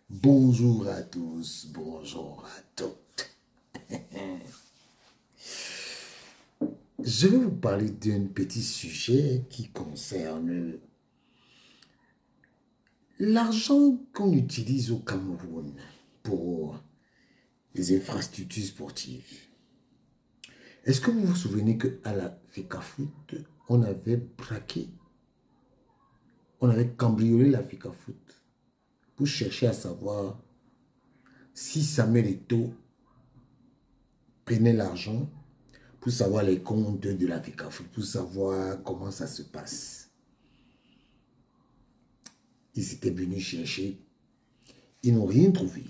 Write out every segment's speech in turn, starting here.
Bonjour à tous, bonjour à toutes. Je vais vous parler d'un petit sujet qui concerne l'argent qu'on utilise au Cameroun pour les infrastructures sportives. Est-ce que vous vous souvenez qu'à la FECAFOOT, on avait braqué, on avait cambriolé la FECAFOOT pour chercher à savoir si Samuel Eto'o prenait l'argent, pour savoir les comptes de la FECAFOOT, pour savoir comment ça se passe. Ils étaient venus chercher, ils n'ont rien trouvé.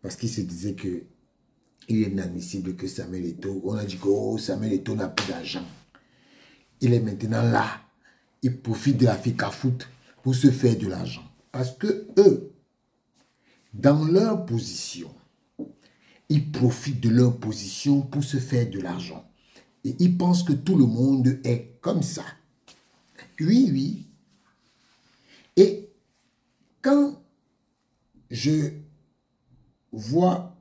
Parce qu'ils se disaient que il est inadmissible que Samuel Eto'o, on a dit que oh, Samuel Eto'o n'a plus d'argent. Il est maintenant là, il profite de la FECAFOOT pour se faire de l'argent. Parce que eux, dans leur position, ils profitent de leur position pour se faire de l'argent. Et ils pensent que tout le monde est comme ça. Oui, oui. Et quand je vois,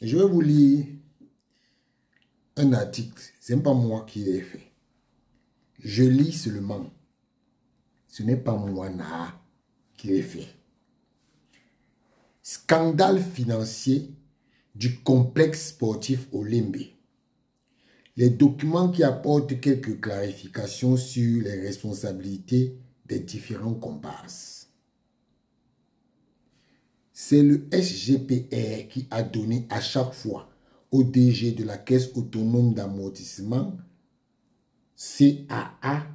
je vais vous lire un article, ce n'est pas moi qui l'ai fait. Je lis seulement. Ce n'est pas moi, Naha, qui l'ai fait. Scandale financier du complexe sportif Olembe. Les documents qui apportent quelques clarifications sur les responsabilités des différents comparses. C'est le SGPR qui a donné à chaque fois au DG de la Caisse autonome d'amortissement, CAA,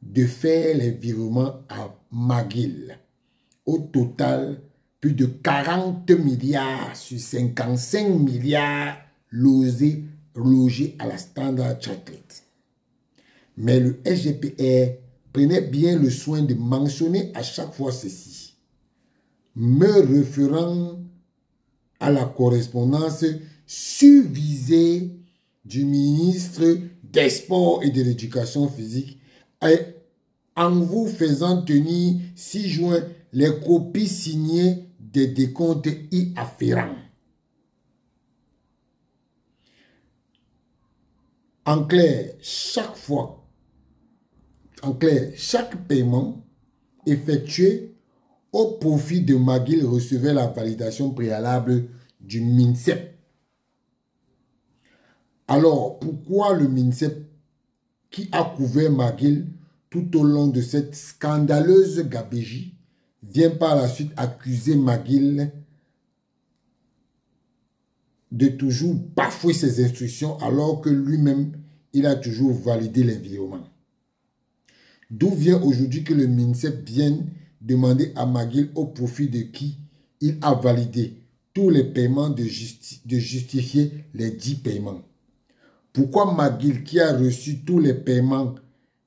de faire les virements à McGill. Au total, plus de 40 milliards sur 55 milliards logés à la Standard Chartered. Mais le SGPR prenait bien le soin de mentionner à chaque fois ceci, me référant à la correspondance survisée du ministre des Sports et de l'Éducation physique et en vous faisant tenir 6 juin les copies signées des décomptes y afférents. En clair, chaque paiement effectué au profit de McGill recevait la validation préalable du MINSEP. Alors, pourquoi le MINSEP, qui a couvert McGill tout au long de cette scandaleuse gabegie, vient par la suite accuser McGill de toujours bafouer ses instructions alors que lui-même, il a toujours validé les virements? D'où vient aujourd'hui que le MINSEP vienne demander à McGill au profit de qui il a validé tous les paiements de justifier les 10 paiements? Pourquoi McGill, qui a reçu tous les paiements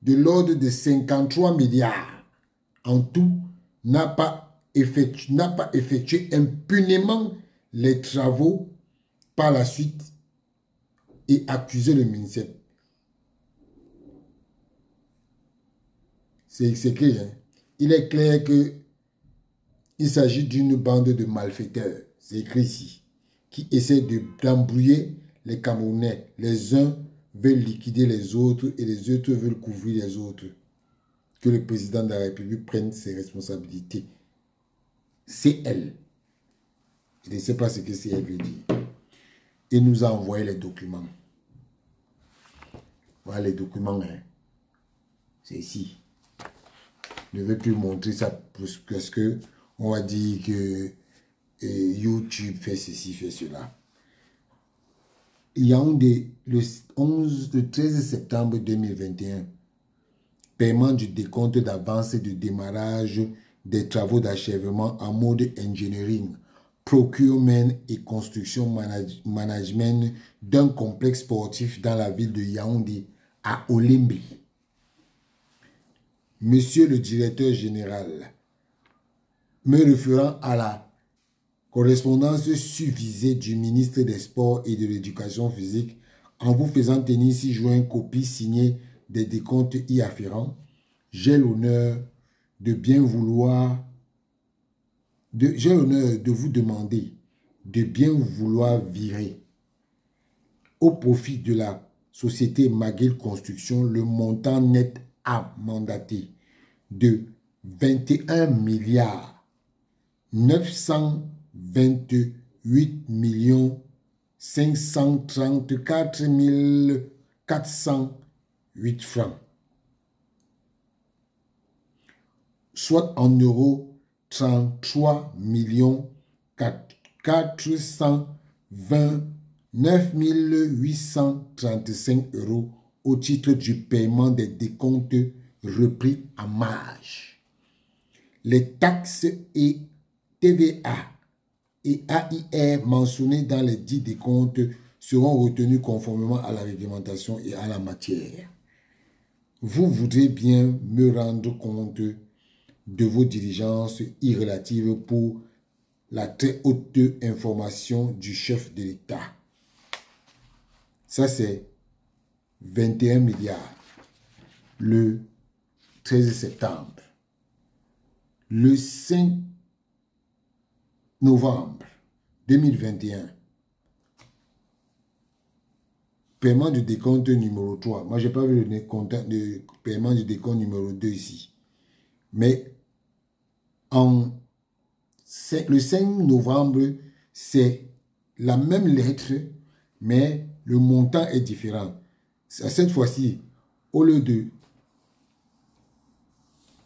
de l'ordre de 53 milliards en tout, n'a pas effectué impunément les travaux par la suite et accusé le MINSEP? C'est écrit, hein? Il est clair qu'il s'agit d'une bande de malfaiteurs, c'est écrit ici, qui essaient d'embrouiller les Camerounais. Les uns veulent liquider les autres et les autres veulent couvrir les autres. Que le président de la République prenne ses responsabilités. C'est elle. Je ne sais pas ce que c'est elle veut dire. Il nous a envoyé les documents. Voilà les documents, hein. C'est ici. Je ne vais plus montrer ça parce que on va dire que YouTube fait ceci, fait cela. Yaoundé, le 13 septembre 2021, paiement du décompte d'avance de démarrage des travaux d'achèvement en mode engineering, procurement et construction management d'un complexe sportif dans la ville de Yaoundé à Olembe. Monsieur le directeur général, me référant à la correspondance susvisée du ministre des Sports et de l'Éducation physique, en vous faisant tenir 6 juin copie signée des décomptes y afférents, j'ai l'honneur de bien vouloir j'ai l'honneur de vous demander de bien vouloir virer au profit de la société McGill Construction le montant net à mandater de 21 milliards 928 millions 534 408 francs, soit en euros 33 millions 429 835 euros au titre du paiement des décomptes repris à marge. Les taxes et TVA et AIR mentionnés dans les dits décomptes seront retenus conformément à la réglementation et à la matière. Vous voudrez bien me rendre compte de vos diligences irrelatives pour la très haute information du chef de l'État. Ça, c'est 21 milliards le 13 septembre. Le 5 novembre 2021, paiement du décompte numéro 3. Moi, je n'ai pas vu le paiement du décompte numéro 2 ici. Mais le 5 novembre, c'est la même lettre, mais le montant est différent. Cette fois-ci, au lieu de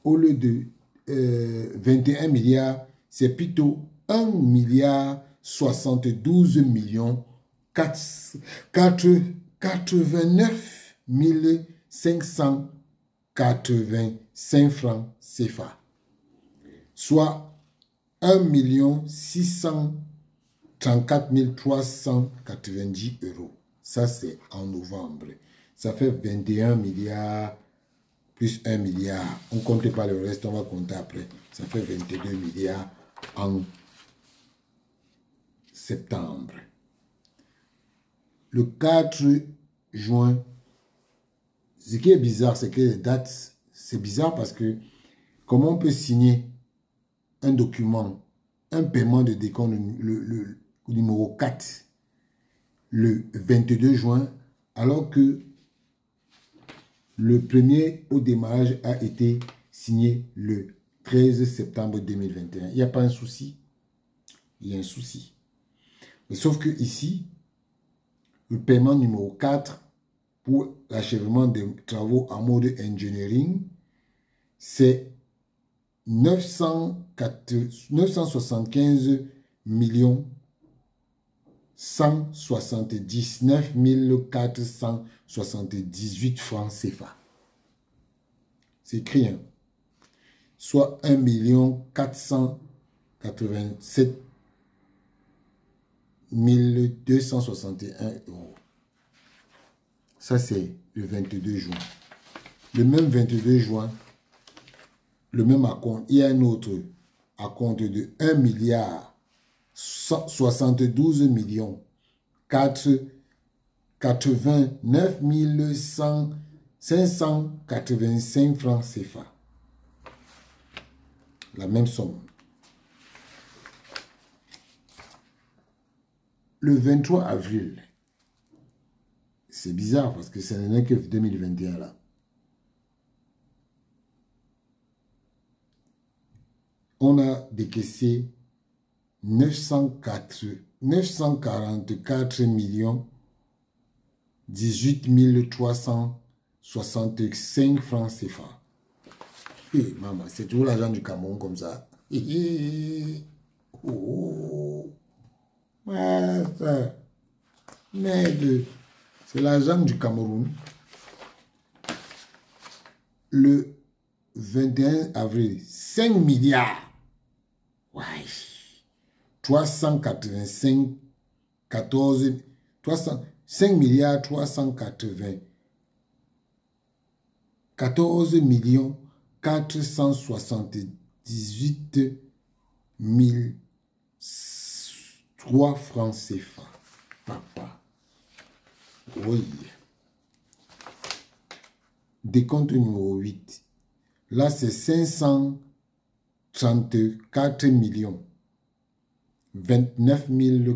21 milliards, c'est plutôt 1 milliard 72 millions 89 585 francs CFA, soit 1 634 390 euros. Ça, c'est en novembre. Ça fait 21 milliards plus 1 milliard. On ne compte pas le reste, on va compter après. Ça fait 22 milliards en septembre. Le 4 juin, ce qui est bizarre, c'est que les dates, c'est bizarre parce que comment on peut signer un document, un paiement de décompte, le numéro 4, le 22 juin, alors que le premier au démarrage a été signé le 13 septembre 2021. Il n'y a pas un souci? Il y a un souci. Mais sauf que ici, le paiement numéro 4 pour l'achèvement des travaux en mode engineering, c'est 975 millions 179 478 francs CFA. C'est écrit, hein? Soit 1 487 261 euros. Ça, c'est le 22 juin. Le même 22 juin, le même acompte, il y a un autre acompte de 1 milliard 72 millions 89 585 francs CFA. La même somme. Le 23 avril, c'est bizarre parce que ce n'est que 2021 là. On a décaissé 944 millions 18 365 francs CFA. Hey, maman, c'est toujours l'argent du Cameroun comme ça. Oh, merde, c'est l'argent du Cameroun. Le 21 avril, 5 milliards. Ouais. 385, 14, 5 milliards 380, 14 millions 478 003 francs CFA. Papa. Oui. Décompte numéro 8. Là, c'est 534 millions 29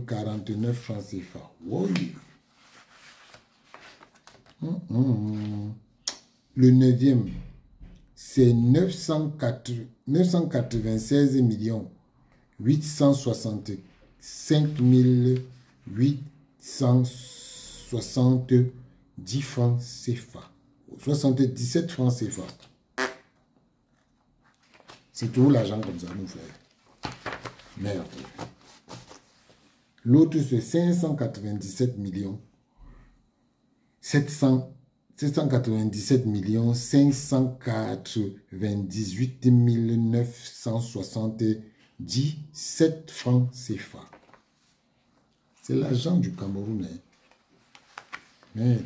049 francs CFA. Oui. Le 9e, c'est 996 millions 865 870 francs CFA. 77 francs CFA. C'est tout l'argent comme ça, nous frères. Merde. L'autre, c'est 597 millions 797 millions 598 977 francs CFA. C'est l'argent du Cameroun. Hein. Merde.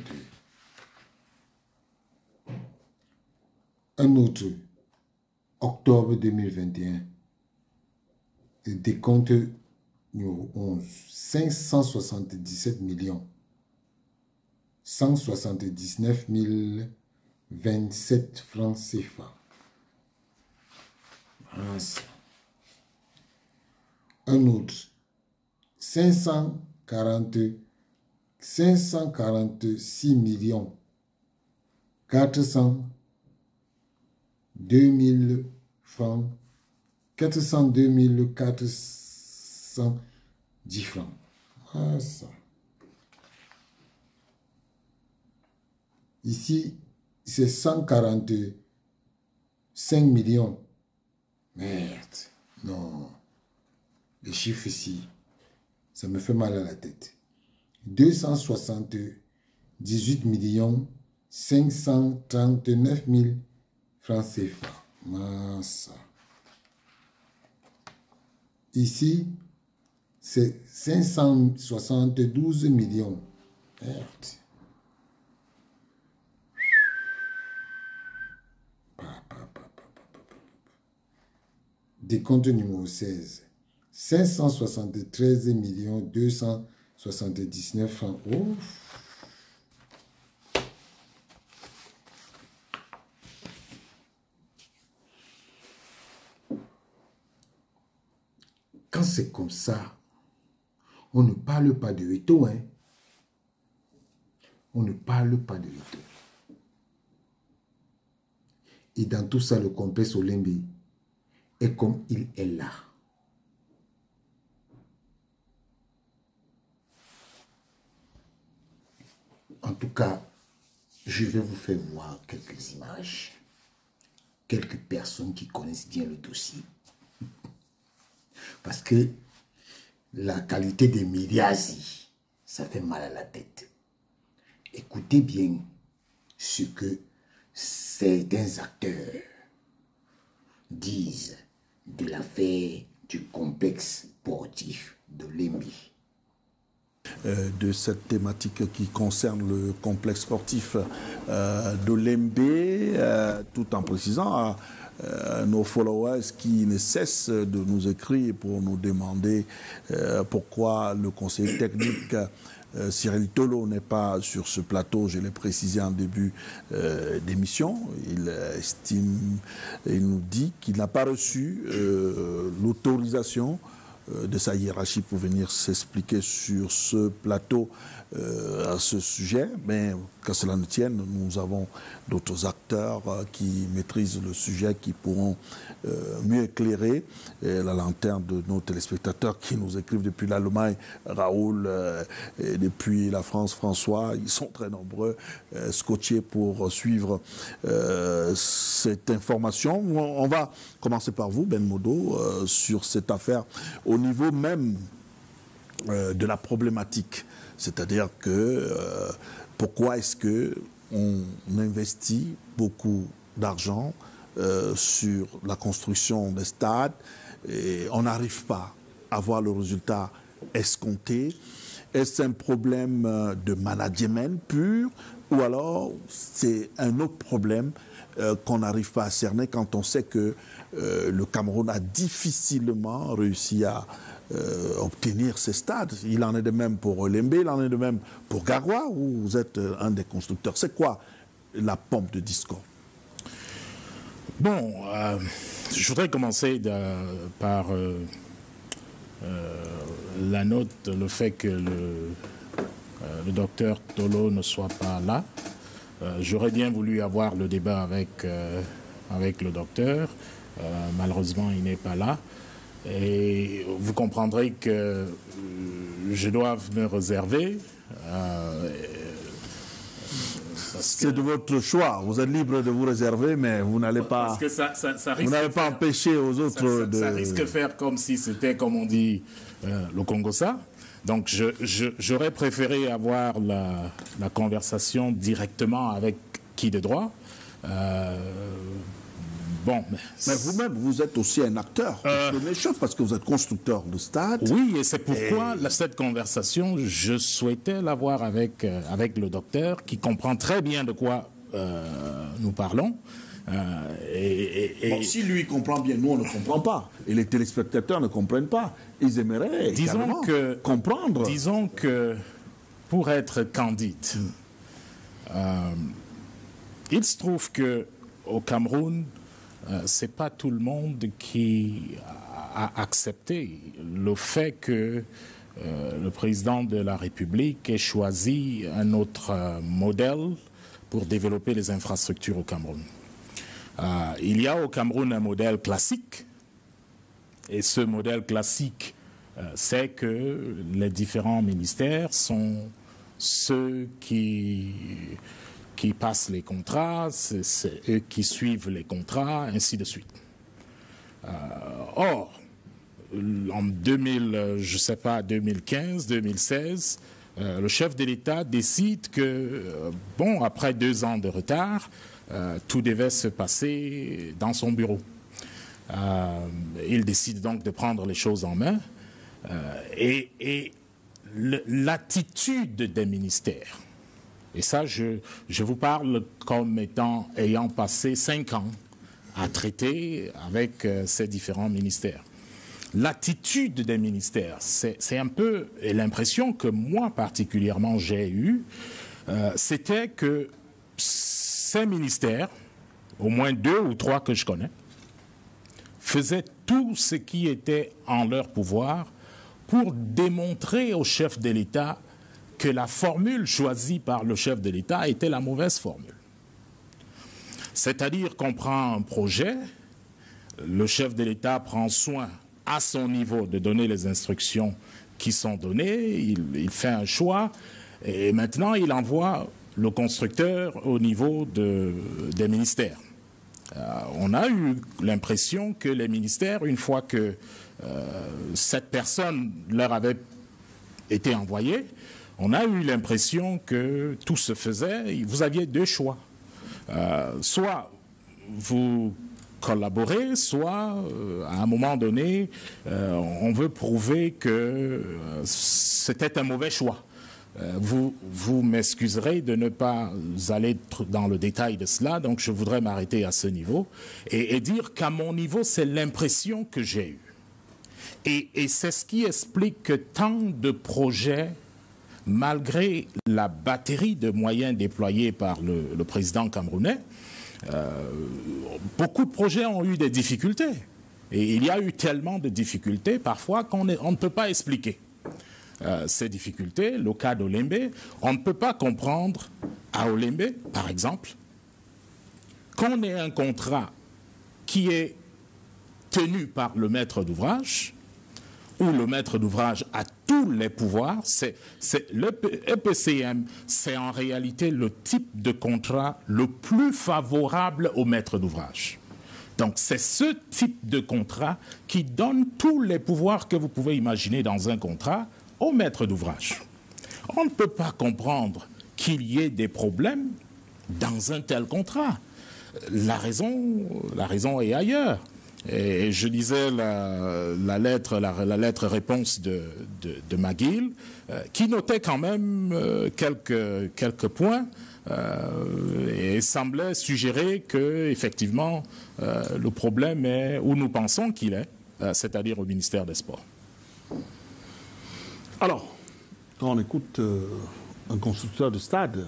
Un autre, octobre 2021, le décompte numéro 11, 577 millions 179 027 francs CFA. Un autre, 546 millions 402 000 francs, 402 410 francs. Ah, ça. Ici, c'est 145 millions. Merde. Non. Les chiffres ici, ça me fait mal à la tête. 278 millions 539 000 francs CFA. Massa. Ici, c'est 572 millions. Merde. Décompte numéro 16. 573 millions 279 francs. Oh. Quand c'est comme ça, on ne parle pas de veto, hein. On ne parle pas de veto. Et dans tout ça, le complexe Olembe est comme il est là. En tout cas, je vais vous faire voir quelques images. Quelques personnes qui connaissent bien le dossier. Parce que la qualité des médias, ça fait mal à la tête. Écoutez bien ce que certains acteurs disent de l'affaire du complexe sportif d'Olembe. De cette thématique qui concerne le complexe sportif d'Olembe, tout en précisant à nos followers qui ne cessent de nous écrire pour nous demander pourquoi le conseiller technique Cyril Tolo n'est pas sur ce plateau. Je l'ai précisé en début d'émission. Il estime, il nous dit qu'il n'a pas reçu l'autorisation de sa hiérarchie pour venir s'expliquer sur ce plateau à ce sujet, mais qu'à cela ne tienne, nous avons d'autres acteurs qui maîtrisent le sujet, qui pourront mieux éclairer la lanterne de nos téléspectateurs qui nous écrivent depuis l'Allemagne, Raoul, et depuis la France, François. Ils sont très nombreux, scotchés pour suivre cette information. On va commencer par vous, Ben Modo, sur cette affaire au niveau même de la problématique. C'est-à-dire que pourquoi est-ce qu'on investit beaucoup d'argent sur la construction des stades et on n'arrive pas à voir le résultat escompté? Est-ce un problème de management pur ou alors c'est un autre problème qu'on n'arrive pas à cerner quand on sait que le Cameroun a difficilement réussi à obtenir ces stades? Il en est de même pour Olembe, il en est de même pour Garoua, où vous êtes un des constructeurs. C'est quoi la pompe de discorde? Bon, je voudrais commencer par la note, le fait que le docteur Tolo ne soit pas là. J'aurais bien voulu avoir le débat avec le docteur. Malheureusement, il n'est pas là. Et vous comprendrez que je dois me réserver. C'est de votre choix. Vous êtes libre de vous réserver, mais vous n'allez pas. Parce que ça risque vous n'allez pas empêcher aux autres de. Ça risque de faire comme si c'était, comme on dit, le Congo-ça. Donc, j'aurais préféré avoir la conversation directement avec qui de droit. Bon, mais vous-même, vous êtes aussi un acteur, premier chef, parce que vous êtes constructeur de stade. Oui, et c'est pourquoi cette conversation, je souhaitais l'avoir avec le docteur, qui comprend très bien de quoi nous parlons. Bon, si lui comprend bien, nous on ne comprend pas. Et les téléspectateurs ne comprennent pas. Ils aimeraient comprendre. Disons que, pour être candide, il se trouve qu'au Cameroun, c'est pas tout le monde qui a accepté le fait que le président de la République ait choisi un autre modèle pour développer les infrastructures au Cameroun. Il y a au Cameroun un modèle classique, et ce modèle classique, c'est que les différents ministères sont ceux qui passent les contrats, c'est eux qui suivent les contrats, ainsi de suite. Or, en 2015, 2016, le chef de l'État décide que, bon, après 2 ans de retard, tout devait se passer dans son bureau. Il décide donc de prendre les choses en main et l'attitude des ministères. Et ça, je vous parle comme ayant passé 5 ans à traiter avec ces différents ministères. L'attitude des ministères, c'est un peu l'impression que moi particulièrement j'ai eue, c'était que ces ministères, au moins 2 ou 3 que je connais, faisaient tout ce qui était en leur pouvoir pour démontrer au chef de l'État que la formule choisie par le chef de l'État était la mauvaise formule. C'est-à-dire qu'on prend un projet, le chef de l'État prend soin à son niveau de donner les instructions qui sont données, il fait un choix, et maintenant il envoie le constructeur au niveau des ministères. On a eu l'impression que les ministères, une fois que cette personne leur avait été envoyée, on a eu l'impression que tout se faisait, vous aviez 2 choix. Soit vous collaborez, soit à un moment donné, on veut prouver que c'était un mauvais choix. Vous m'excuserez de ne pas aller dans le détail de cela, donc je voudrais m'arrêter à ce niveau et dire qu'à mon niveau, c'est l'impression que j'ai eue. Et c'est ce qui explique que tant de projets, malgré la batterie de moyens déployés par le président camerounais, beaucoup de projets ont eu des difficultés. Et il y a eu tellement de difficultés parfois qu'on ne peut pas expliquer ces difficultés. Le cas d'Olembe, on ne peut pas comprendre à Olembe, par exemple, qu'on ait un contrat qui est tenu par le maître d'ouvrage, où le maître d'ouvrage a tous les pouvoirs. Le EPCM, c'est en réalité le type de contrat le plus favorable au maître d'ouvrage. Donc c'est ce type de contrat qui donne tous les pouvoirs que vous pouvez imaginer dans un contrat au maître d'ouvrage. On ne peut pas comprendre qu'il y ait des problèmes dans un tel contrat. La raison est ailleurs. Et je lisais la lettre réponse de McGill, qui notait quand même quelques points et semblait suggérer que effectivement le problème est où nous pensons qu'il est, c'est-à-dire au ministère des Sports. Alors, quand on écoute un constructeur de stade,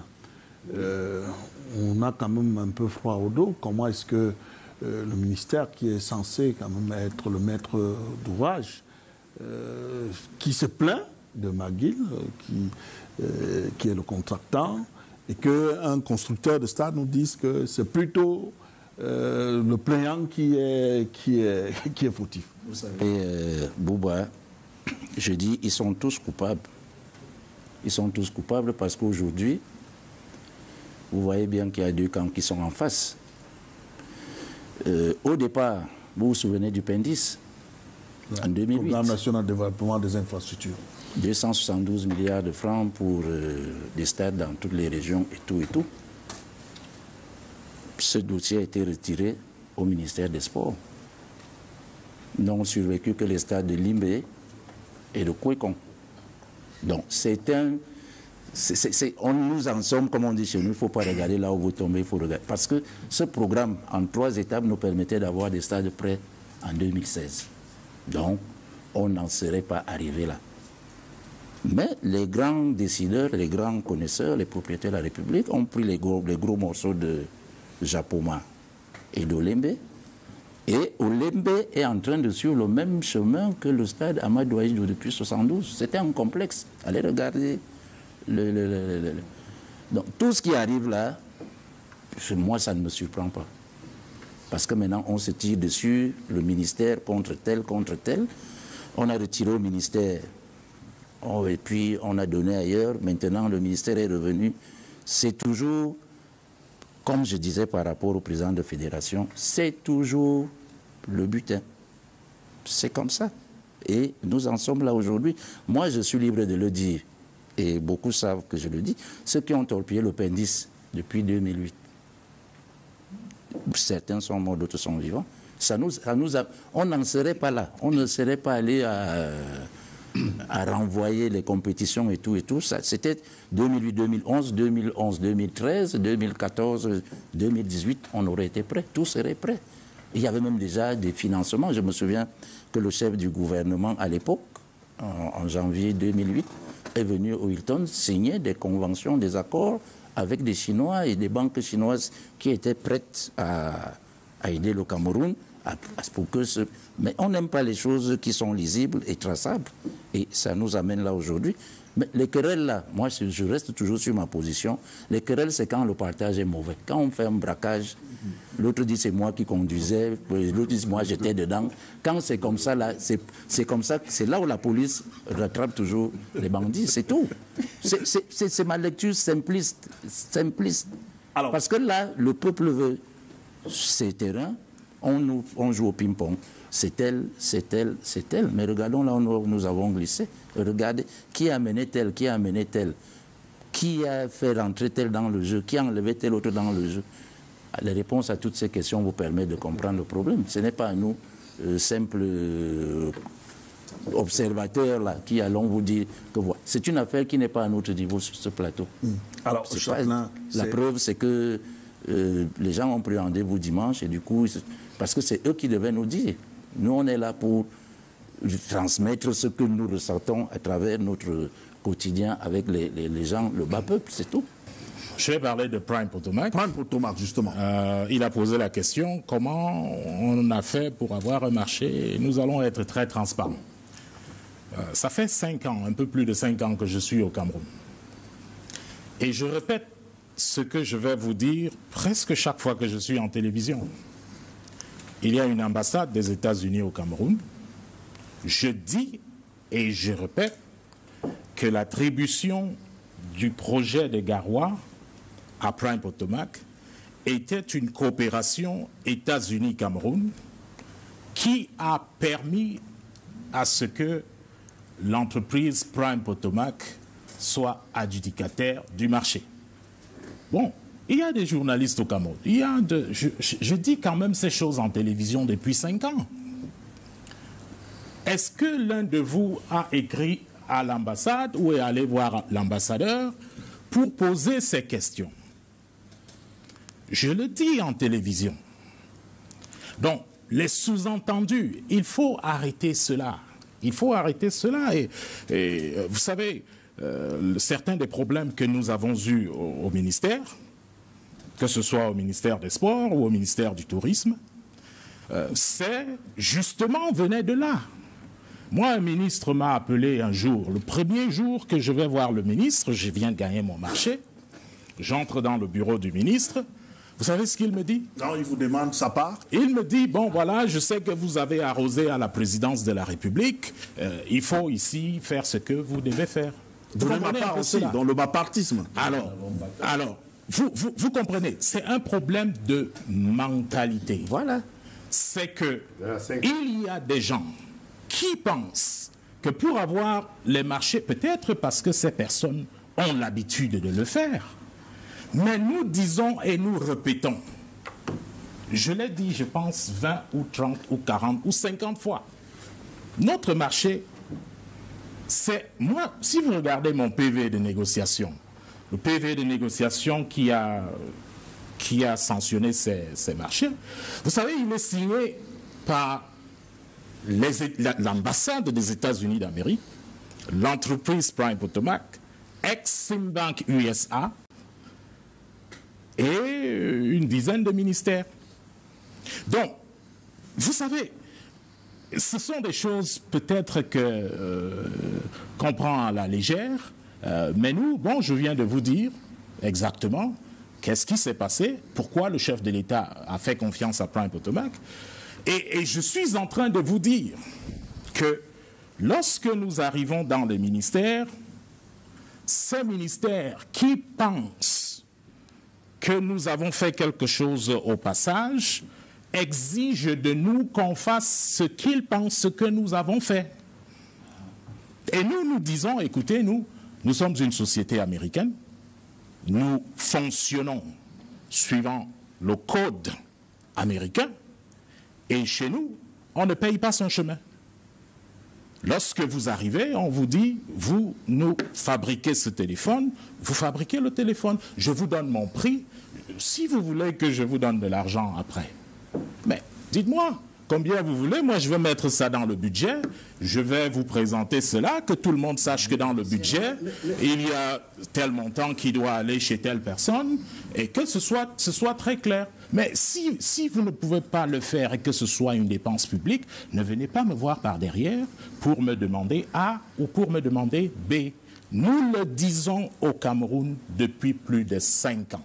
on a quand même un peu froid au dos. Comment est-ce que le ministère, qui est censé quand même être le maître d'ouvrage, qui se plaint de McGill, qui est le contractant, et qu'un constructeur de stade nous dise que c'est plutôt le plaignant qui est fautif. Vous savez. Et Bouba, je dis, ils sont tous coupables. Ils sont tous coupables parce qu'aujourd'hui, vous voyez bien qu'il y a deux camps qui sont en face. Au départ, vous vous souvenez du PENDIS, en 2008. Programme national de développement des infrastructures. 272 milliards de francs pour des stades dans toutes les régions et tout et tout. Ce dossier a été retiré au ministère des Sports. N'ont survécu que les stades de Limbé et de Kouékon. Donc c'est un... nous en sommes, comme on dit chez nous, il ne faut pas regarder là où vous tombez, il faut regarder. Parce que ce programme, en 3 étapes, nous permettait d'avoir des stades prêts en 2016. Donc, on n'en serait pas arrivé là. Mais les grands décideurs, les grands connaisseurs, les propriétaires de la République ont pris les gros morceaux de Japoma et d'Olembe. Et Olembe est en train de suivre le même chemin que le stade Amadou Ahidjo depuis 1972. C'était un complexe. Allez regarder. Donc tout ce qui arrive là, moi ça ne me surprend pas. Parce que maintenant on se tire dessus, le ministère contre tel. On a retiré au ministère. Et puis on a donné ailleurs. Maintenant le ministère est revenu. C'est toujours, comme je disais par rapport au président de fédération, c'est toujours le butin. C'est comme ça. Et nous en sommes là aujourd'hui. Moi je suis libre de le dire. Et beaucoup savent que je le dis, ceux qui ont torpillé le PENDIS depuis 2008. Certains sont morts, d'autres sont vivants. On n'en serait pas là. On ne serait pas allé à renvoyer les compétitions et tout. C'était 2008, 2011, 2011, 2013, 2014, 2018. On aurait été prêts. Tout serait prêt. Il y avait même déjà des financements. Je me souviens que le chef du gouvernement à l'époque, en janvier 2008, est venu au Hilton signer des conventions, des accords avec des Chinois et des banques chinoises qui étaient prêtes à aider le Cameroun. Mais on n'aime pas les choses qui sont lisibles et traçables. Et ça nous amène là aujourd'hui. Mais les querelles là, moi je reste toujours sur ma position. Les querelles, c'est quand le partage est mauvais. Quand on fait un braquage, l'autre dit c'est moi qui conduisais, l'autre dit moi j'étais dedans. Quand c'est comme ça là, c'est comme ça, c'est là où la police rattrape toujours les bandits, c'est tout. C'est ma lecture simpliste. Alors, parce que là, le peuple veut ses terrains, on joue au ping-pong. C'est elle. Mais regardons là où nous avons glissé. Regardez, qui a amené tel, qui a fait rentrer tel dans le jeu, qui a enlevé tel autre dans le jeu. Les réponses à toutes ces questions vous permettent de comprendre le problème. Ce n'est pas à nous, simples observateurs, là, qui allons vous dire que voilà. C'est une affaire qui n'est pas à notre niveau sur ce plateau. Alors, la preuve, c'est que les gens ont pris rendez-vous dimanche et du coup, parce que c'est eux qui devaient nous dire. Nous, on est là pour transmettre ce que nous ressentons à travers notre quotidien avec les gens, le bas peuple, c'est tout. Je vais parler de Prime Potomac. Prime Potomac, justement. Il a posé la question, comment on a fait pour avoir un marché? Nous allons être très transparents. Ça fait 5 ans, un peu plus de 5 ans que je suis au Cameroun. Et je répète ce que je vais vous dire presque chaque fois que je suis en télévision. Il y a une ambassade des États-Unis au Cameroun. Je dis et je répète que l'attribution du projet de Garoua à Prime Potomac était une coopération États-Unis-Cameroun qui a permis à ce que l'entreprise Prime Potomac soit adjudicataire du marché. Bon, il y a des journalistes au Cameroun. Je dis quand même ces choses en télévision depuis 5 ans. Est-ce que l'un de vous a écrit à l'ambassade ou est allé voir l'ambassadeur pour poser ces questions? Je le dis en télévision. Donc, les sous-entendus, il faut arrêter cela. Il faut arrêter cela. Et vous savez, certains des problèmes que nous avons eus au ministère, que ce soit au ministère des Sports ou au ministère du Tourisme, c'est justement venait de là. Moi, un ministre m'a appelé un jour. Le premier jour que je vais voir le ministre, je viens de gagner mon marché. J'entre dans le bureau du ministre. Vous savez ce qu'il me dit? Non, il vous demande sa part. Il me dit, bon voilà, je sais que vous avez arrosé à la présidence de la République. Il faut ici faire ce que vous devez faire. Vous voulez ma part aussi, dans le mapartisme. Alors, vous comprenez, c'est un problème de mentalité. Voilà. C'est que il y a des gens qui pensent que pour avoir les marchés, peut-être parce que ces personnes ont l'habitude de le faire, mais nous disons et nous répétons, je l'ai dit, je pense, 20 ou 30 ou 40 ou 50 fois, notre marché, c'est... Moi, si vous regardez mon PV de négociation, le PV de négociation qui a sanctionné ces marchés, vous savez, il est signé par l'ambassade des États-Unis d'Amérique, l'entreprise Prime Potomac, ex-Simbank USA et une dizaine de ministères. Donc, vous savez, ce sont des choses peut-être qu'on prend à la légère, mais nous, bon, je viens de vous dire exactement qu'est-ce qui s'est passé, pourquoi le chef de l'État a fait confiance à Prime Potomac. Et je suis en train de vous dire que lorsque nous arrivons dans les ministères, ces ministères qui pensent que nous avons fait quelque chose au passage exigent de nous qu'on fasse ce qu'ils pensent que nous avons fait. Et nous disons, écoutez, nous sommes une société américaine, nous fonctionnons suivant le code américain, et chez nous, on ne paye pas son chemin. Lorsque vous arrivez, on vous dit, vous nous fabriquez ce téléphone, vous fabriquez le téléphone, je vous donne mon prix, si vous voulez que je vous donne de l'argent après. Mais dites-moi, combien vous voulez, moi je vais mettre ça dans le budget, je vais vous présenter cela, que tout le monde sache que dans le budget, il y a tel montant qui doit aller chez telle personne, et que ce soit très clair. Mais si vous ne pouvez pas le faire et que ce soit une dépense publique, ne venez pas me voir par derrière pour me demander A ou pour me demander B. Nous le disons au Cameroun depuis plus de 5 ans.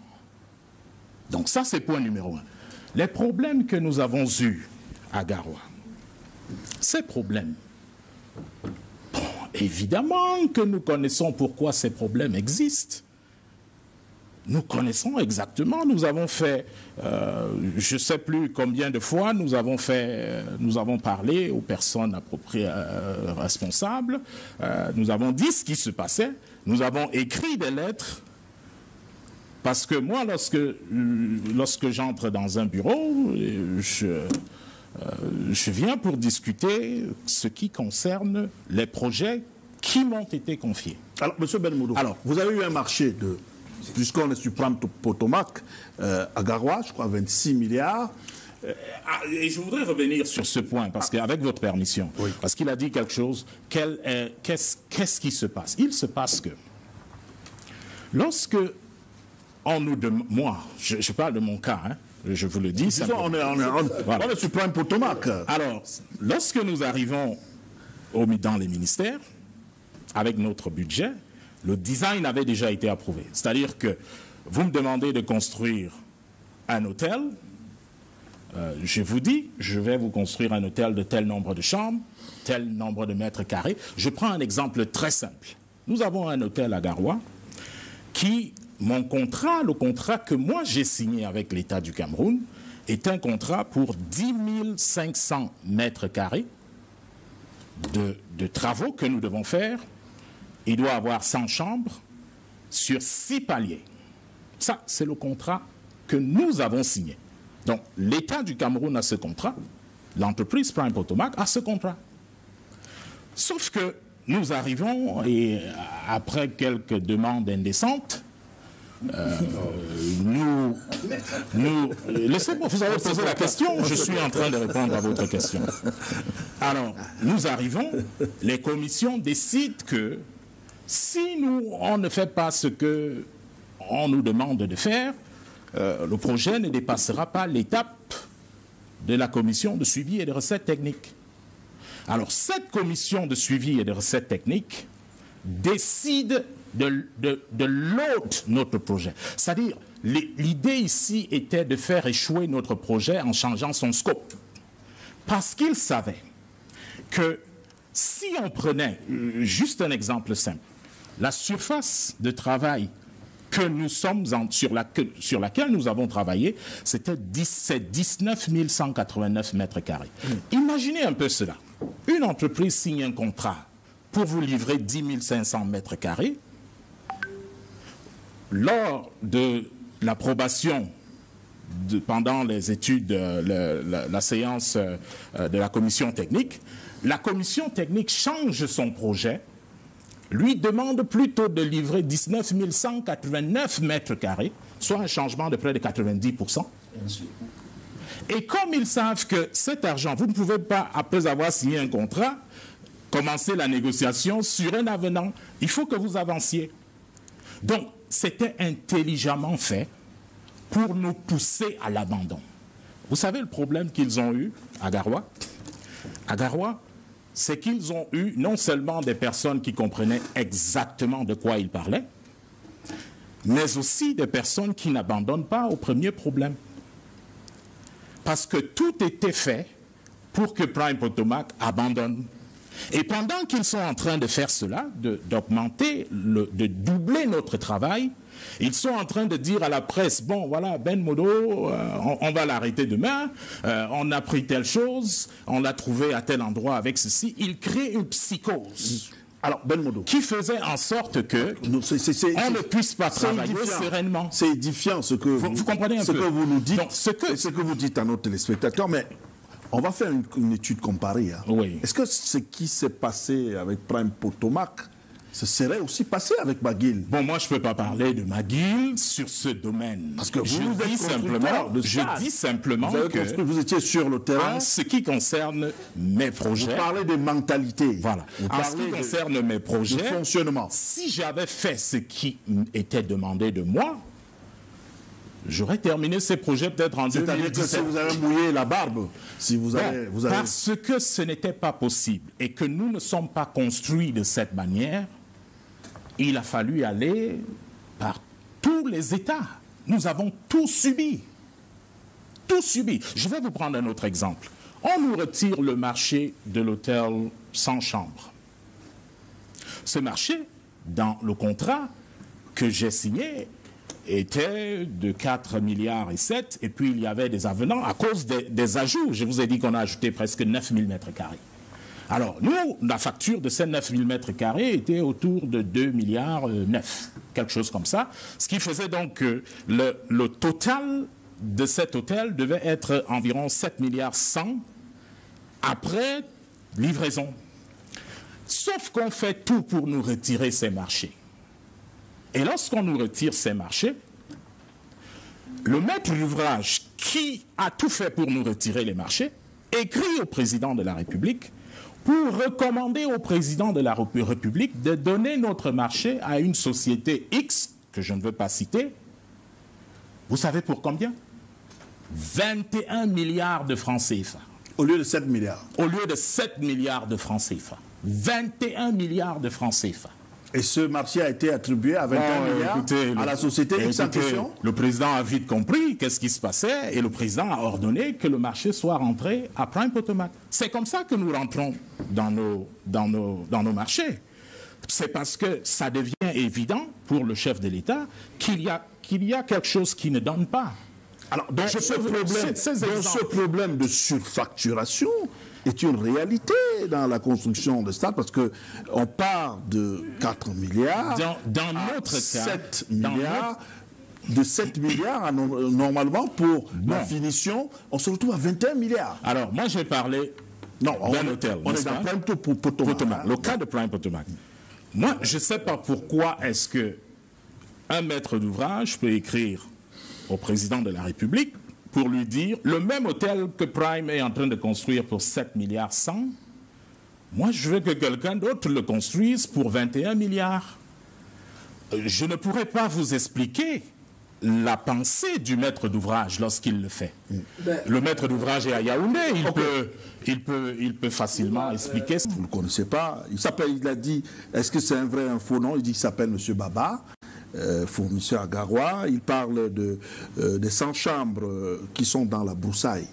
Donc ça, c'est point numéro 1. Les problèmes que nous avons eus à Garoua, ces problèmes, bon, évidemment que nous connaissons pourquoi ces problèmes existent. Nous connaissons exactement, nous avons fait, je ne sais plus combien de fois, nous avons parlé aux personnes appropriées, responsables, nous avons dit ce qui se passait, nous avons écrit des lettres, parce que moi, lorsque j'entre dans un bureau, je viens pour discuter ce qui concerne les projets qui m'ont été confiés. Alors, M. Belmoudou, vous avez eu un marché de... Puisqu'on est sur Prime Potomac, à Garoua, je crois 26 milliards. Et je voudrais revenir sur ce point, parce qu'avec votre permission, oui. Parce qu'il a dit quelque chose, qu'est-ce qui se passe? Il se passe que, lorsque on nous demande, moi, je parle de mon cas, hein, je vous le dis. Disons, on est sur Prime Potomac. Alors, lorsque nous arrivons dans les ministères, avec notre budget, le design avait déjà été approuvé. C'est-à-dire que vous me demandez de construire un hôtel, je vous dis, je vais vous construire un hôtel de tel nombre de chambres, tel nombre de mètres carrés. Je prends un exemple très simple. Nous avons un hôtel à Garoua qui, le contrat que moi j'ai signé avec l'État du Cameroun, est un contrat pour 10 500 mètres carrés de travaux que nous devons faire. Il doit avoir 100 chambres sur 6 paliers. Ça, c'est le contrat que nous avons signé. Donc, l'État du Cameroun a ce contrat, l'entreprise Prime Potomac a ce contrat. Sauf que nous arrivons, et après quelques demandes indécentes, laissez-moi, vous avez posé la question, je suis en train de répondre à votre question. Alors, nous arrivons, les commissions décident que si on ne fait pas ce qu'on nous demande de faire, le projet ne dépassera pas l'étape de la commission de suivi et de recettes techniques. Alors, cette commission de suivi et de recettes techniques décide de l'autre notre projet. C'est-à-dire, l'idée ici était de faire échouer notre projet en changeant son scope. Parce qu'ils savaient que si on prenait, juste un exemple simple, la surface de travail que nous sommes sur laquelle nous avons travaillé, c'était 19 189 mètres carrés. Imaginez un peu cela. Une entreprise signe un contrat pour vous livrer 10 500 mètres carrés. Lors de l'approbation pendant les études, la séance de la commission technique change son projet, lui demande plutôt de livrer 19 189 mètres carrés, soit un changement de près de 90%. Et comme ils savent que cet argent, vous ne pouvez pas, après avoir signé un contrat, commencer la négociation sur un avenant. Il faut que vous avanciez. Donc, c'était intelligemment fait pour nous pousser à l'abandon. Vous savez le problème qu'ils ont eu à Garoua? À Garoua, c'est qu'ils ont eu non seulement des personnes qui comprenaient exactement de quoi ils parlaient, mais aussi des personnes qui n'abandonnent pas au premier problème. Parce que tout était fait pour que Prime Potomac abandonne. Et pendant qu'ils sont en train de faire cela, d'augmenter, de doubler notre travail, ils sont en train de dire à la presse, bon voilà, Ben Modo, on va l'arrêter demain, on a pris telle chose, on l'a trouvé à tel endroit avec ceci. Ils créent une psychose. Alors, Ben Modo, qui faisait en sorte que on ne puisse pas travailler sereinement. C'est édifiant ce que vous comprenez un ce peu. que vous nous dites, donc, ce que vous dites à nos téléspectateurs, mais on va faire une étude comparée. Hein. Oui. Est-ce que ce qui s'est passé avec Prime Potomac se serait aussi passé avec McGill? Bon, moi, je ne peux pas parler de McGill sur ce domaine. Parce que je dis simplement que vous étiez sur le terrain. En ce qui concerne mes projets... Vous parlez de mentalité. Voilà. En ce qui concerne mes projets... De fonctionnement. Si j'avais fait ce qui était demandé de moi, j'aurais terminé ces projets peut-être en 2017. C'est-à-dire que si vous avez mouillé la barbe, si vous avez... Parce que ce n'était pas possible et que nous ne sommes pas construits de cette manière, il a fallu aller par tous les États. Nous avons tout subi. Tout subi. Je vais vous prendre un autre exemple. On nous retire le marché de l'hôtel sans chambre. Ce marché, dans le contrat que j'ai signé, était de 4 milliards et 7, et puis il y avait des avenants à cause des ajouts. Je vous ai dit qu'on a ajouté presque 9 000 mètres carrés. Alors, nous, la facture de ces 9 000 mètres carrés était autour de 2 milliards 9, quelque chose comme ça, ce qui faisait donc que le total de cet hôtel devait être environ 7 milliards 100 après livraison. Sauf qu'on fait tout pour nous retirer ces marchés. Et lorsqu'on nous retire ces marchés, le maître d'ouvrage qui a tout fait pour nous retirer les marchés écrit au président de la République pour recommander au président de la République de donner notre marché à une société X, que je ne veux pas citer. Vous savez pour combien? 21 milliards de francs CFA. Au lieu de 7 milliards. Au lieu de 7 milliards de francs CFA. 21 milliards de francs CFA. Et ce marché a été attribué à 21 milliards à la société X en question. Le président a vite compris qu'est-ce qui se passait et le président a ordonné que le marché soit rentré à Prime Potomac. C'est comme ça que nous rentrons dans nos marchés. C'est parce que ça devient évident pour le chef de l'État qu'il y a quelque chose qui ne donne pas. Alors, donc ce problème de surfacturation est une réalité dans la construction de stade parce qu'on part de 4 milliards dans notre cas, 7 milliards. De 7 milliards, normalement, pour la finition, on se retrouve à 21 milliards. Alors, moi, j'ai parlé d'un hôtel. On est dans Prime Potomac. Le cas de Prime Potomac. Moi, je ne sais pas pourquoi est-ce qu'un maître d'ouvrage peut écrire au président de la République pour lui dire le même hôtel que Prime est en train de construire pour 7 milliards 100, moi je veux que quelqu'un d'autre le construise pour 21 milliards. Je ne pourrais pas vous expliquer la pensée du maître d'ouvrage lorsqu'il le fait. Le maître d'ouvrage est à Yaoundé, il peut facilement expliquer. Vous ne le connaissez pas. Il a dit, est-ce que c'est un vrai, un faux nom? Il dit qu'il s'appelle M. Baba, fournisseur à Garoua. Il parle des 100 chambres qui sont dans la broussaille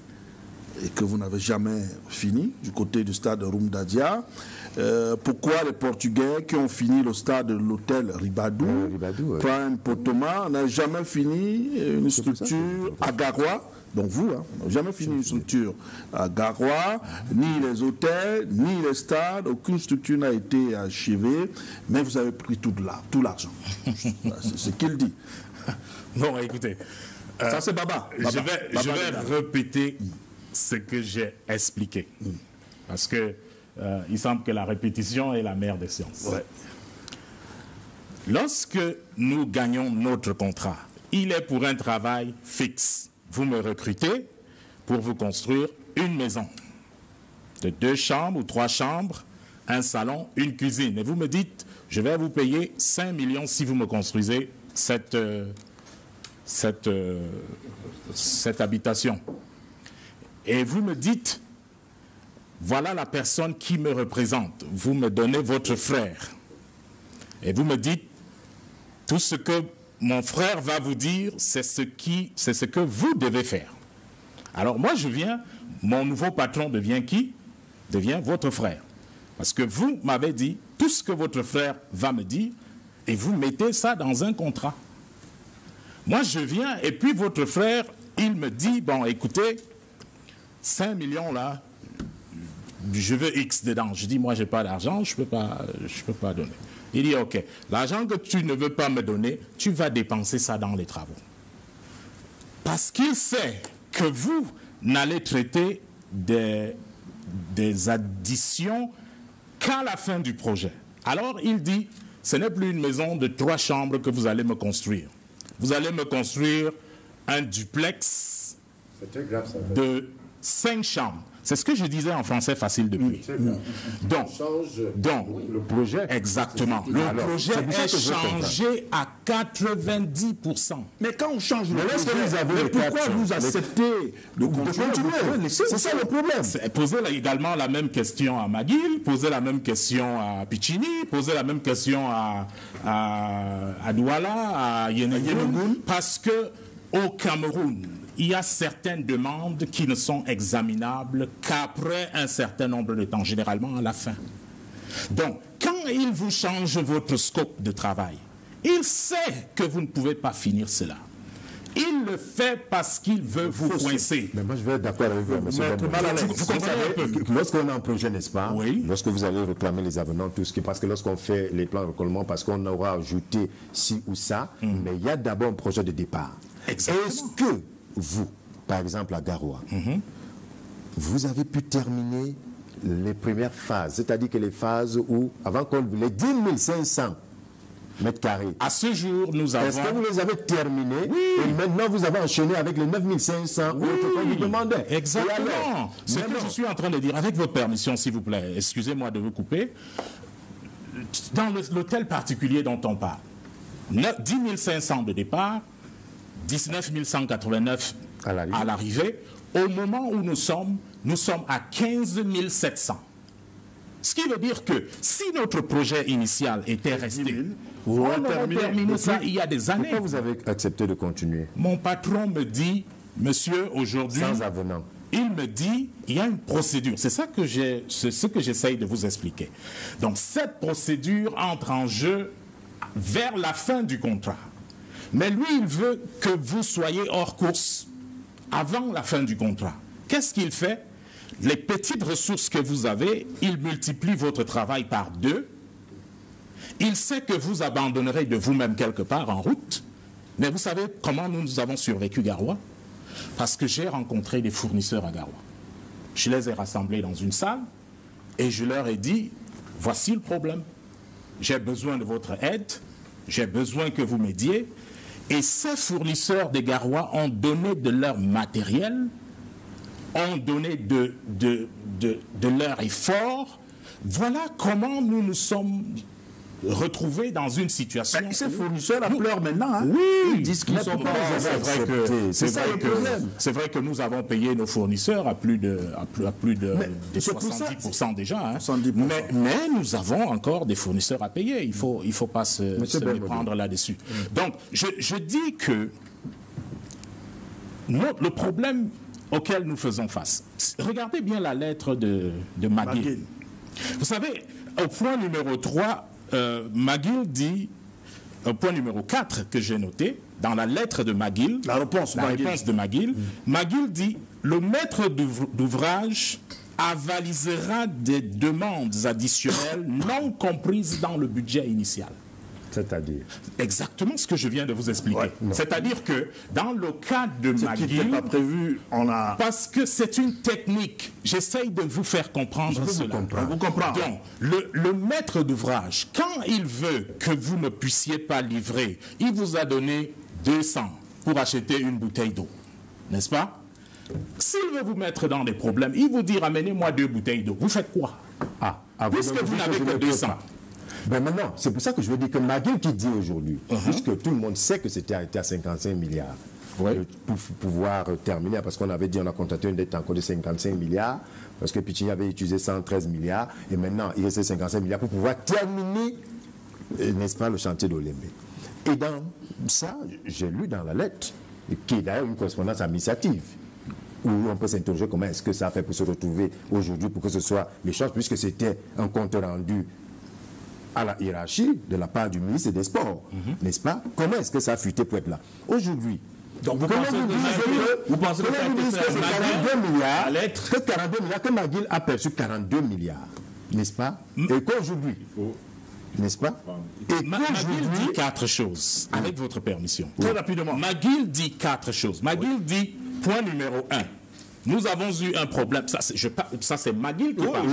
et que vous n'avez jamais fini, du côté du stade Rumdadia. Pourquoi les Portugais qui ont fini le stade de l'hôtel Ribadou, Prime Potoma, n'ont jamais fini une structure à Garoua? Donc vous, n'avez jamais fini une structure à Garoua, ni les hôtels, ni les stades, aucune structure n'a été achevée, mais vous avez pris tout l'argent. C'est ce qu'il dit. Bon, écoutez, ça c'est Baba. Je vais répéter ce que j'ai expliqué. Parce que il semble que la répétition est la mère des sciences. Ouais. Lorsque nous gagnons notre contrat, il est pour un travail fixe. Vous me recrutez pour vous construire une maison de 2 chambres ou 3 chambres, un salon, une cuisine. Et vous me dites, je vais vous payer 5 millions si vous me construisez cette habitation. Et vous me dites, voilà la personne qui me représente. Vous me donnez votre frère. Et vous me dites, tout ce que mon frère va vous dire, c'est ce que vous devez faire. Alors moi, je viens, mon nouveau patron devient qui? Devient votre frère. Parce que vous m'avez dit, tout ce que votre frère va me dire, et vous mettez ça dans un contrat. Moi, je viens, et puis votre frère, il me dit, bon, écoutez, 5 millions là, je veux X dedans. Je dis, moi, je n'ai pas d'argent, je peux pas donner. Il dit, ok, l'argent que tu ne veux pas me donner, tu vas dépenser ça dans les travaux. Parce qu'il sait que vous n'allez traiter des additions qu'à la fin du projet. Alors, il dit, ce n'est plus une maison de 3 chambres que vous allez me construire. Vous allez me construire un duplex de 5 chambres. C'est ce que je disais en français facile depuis. Donc, le projet. Exactement. Le projet est changé à 90%. Mais quand on change le projet, pourquoi vous acceptez de continuer? C'est ça le problème. Posez également la même question à McGill, posez la même question à Piccini, posez la même question à Douala, à Yenegoun, parce que au Cameroun, il y a certaines demandes qui ne sont examinables qu'après un certain nombre de temps, généralement à la fin. Donc, quand il vous change votre scope de travail, il sait que vous ne pouvez pas finir cela. Il le fait parce qu'il veut vous coincer. Mais moi, je vais être d'accord avec vous, monsieur. Vous comprenez un peu. Lorsqu'on a un projet, n'est-ce pas? Oui. Lorsque vous allez réclamer les avenants, tout ce qui, parce que lorsqu'on fait les plans de recollement, parce qu'on aura ajouté ci ou ça, mais il y a d'abord un projet de départ. Exactement. Est-ce que vous, par exemple à Garoua, vous avez pu terminer les premières phases, c'est-à-dire que les phases où, avant qu'on les 10 500 mètres carrés. À ce jour, nous avons... Est-ce que vous les avez terminés? Oui. Et maintenant, vous avez enchaîné avec les 9 500 oui, autres qu'on vous demandait. Exactement. Ce que je suis en train de dire, avec votre permission, s'il vous plaît, excusez-moi de vous couper, dans l'hôtel particulier dont on parle, 10 500 de départ, 19 189 à l'arrivée. Au moment où nous sommes à 15 700. Ce qui veut dire que si notre projet initial était resté, on aurait terminé ça il y a des années. Pourquoi vous avez accepté de continuer? Mon patron me dit, monsieur, aujourd'hui... Sans avenant. Il me dit, il y a une procédure. C'est ce que j'essaye de vous expliquer. Donc cette procédure entre en jeu vers la fin du contrat. Mais lui, il veut que vous soyez hors course avant la fin du contrat. Qu'est-ce qu'il fait? Les petites ressources que vous avez, il multiplie votre travail par 2. Il sait que vous abandonnerez de vous-même quelque part en route. Mais vous savez comment nous avons survécu Garoua? Parce que j'ai rencontré des fournisseurs à Garoua. Je les ai rassemblés dans une salle et je leur ai dit, voici le problème. J'ai besoin de votre aide, j'ai besoin que vous m'aidiez. Et ces fournisseurs des Garoua ont donné de leur matériel, ont donné de leur effort. Voilà comment nous nous sommes retrouver dans une situation... Ces fournisseurs pleurent maintenant. Hein. Oui, ils disent qu'ils ne sont pas acceptés. C'est vrai que nous avons payé nos fournisseurs à plus de 70% déjà. Hein. 70%. Mais nous avons encore des fournisseurs à payer. Il ne faut pas se méprendre là-dessus. Donc, je dis que le problème auquel nous faisons face, regardez bien la lettre de McGill. Vous savez, au point numéro 3, McGill dit, au point numéro 4 que j'ai noté, dans la lettre de McGill, la réponse de McGill, McGill dit « Le maître d'ouvrage avalisera des demandes additionnelles non comprises dans le budget initial. » C'est-à-dire exactement ce que je viens de vous expliquer. Ouais, c'est-à-dire que dans le cas de McGill, qui n'était pas prévu, parce que c'est une technique, j'essaye de vous faire comprendre cela. Vous comprenez. Donc, le maître d'ouvrage, quand il veut que vous ne puissiez pas livrer, il vous a donné 200 pour acheter une bouteille d'eau, n'est-ce pas? S'il veut vous mettre dans des problèmes, il vous dit ramenez-moi 2 bouteilles d'eau. Vous faites quoi? Puisque vous n'avez que 200. Ben maintenant, c'est pour ça que je veux dire que McGill qui dit aujourd'hui, puisque tout le monde sait que c'était arrêté à 55 milliards, pour pouvoir terminer, parce qu'on avait dit on a contracté une dette encore de 55 milliards, parce que Piccini avait utilisé 113 milliards, et maintenant il restait 55 milliards pour pouvoir terminer, n'est-ce pas, le chantier d'Olembe. Et dans ça, j'ai lu dans la lettre, qui est d'ailleurs une correspondance administrative, où on peut s'interroger comment est-ce que ça a fait pour se retrouver aujourd'hui, pour que ce soit les choses, puisque c'était un compte rendu à la hiérarchie de la part du ministre des Sports, n'est-ce pas? Comment est-ce que ça a fuité pour être là? Aujourd'hui, donc vous pensez que c'est 42 milliards, que McGill a perçu 42 milliards, n'est-ce pas? Et qu'aujourd'hui, n'est-ce pas? Et McGill dit 4 choses, avec votre permission. Très rapidement. McGill dit 4 choses. McGill dit, point numéro 1, nous avons eu un problème. Ça, c'est McGill qui parle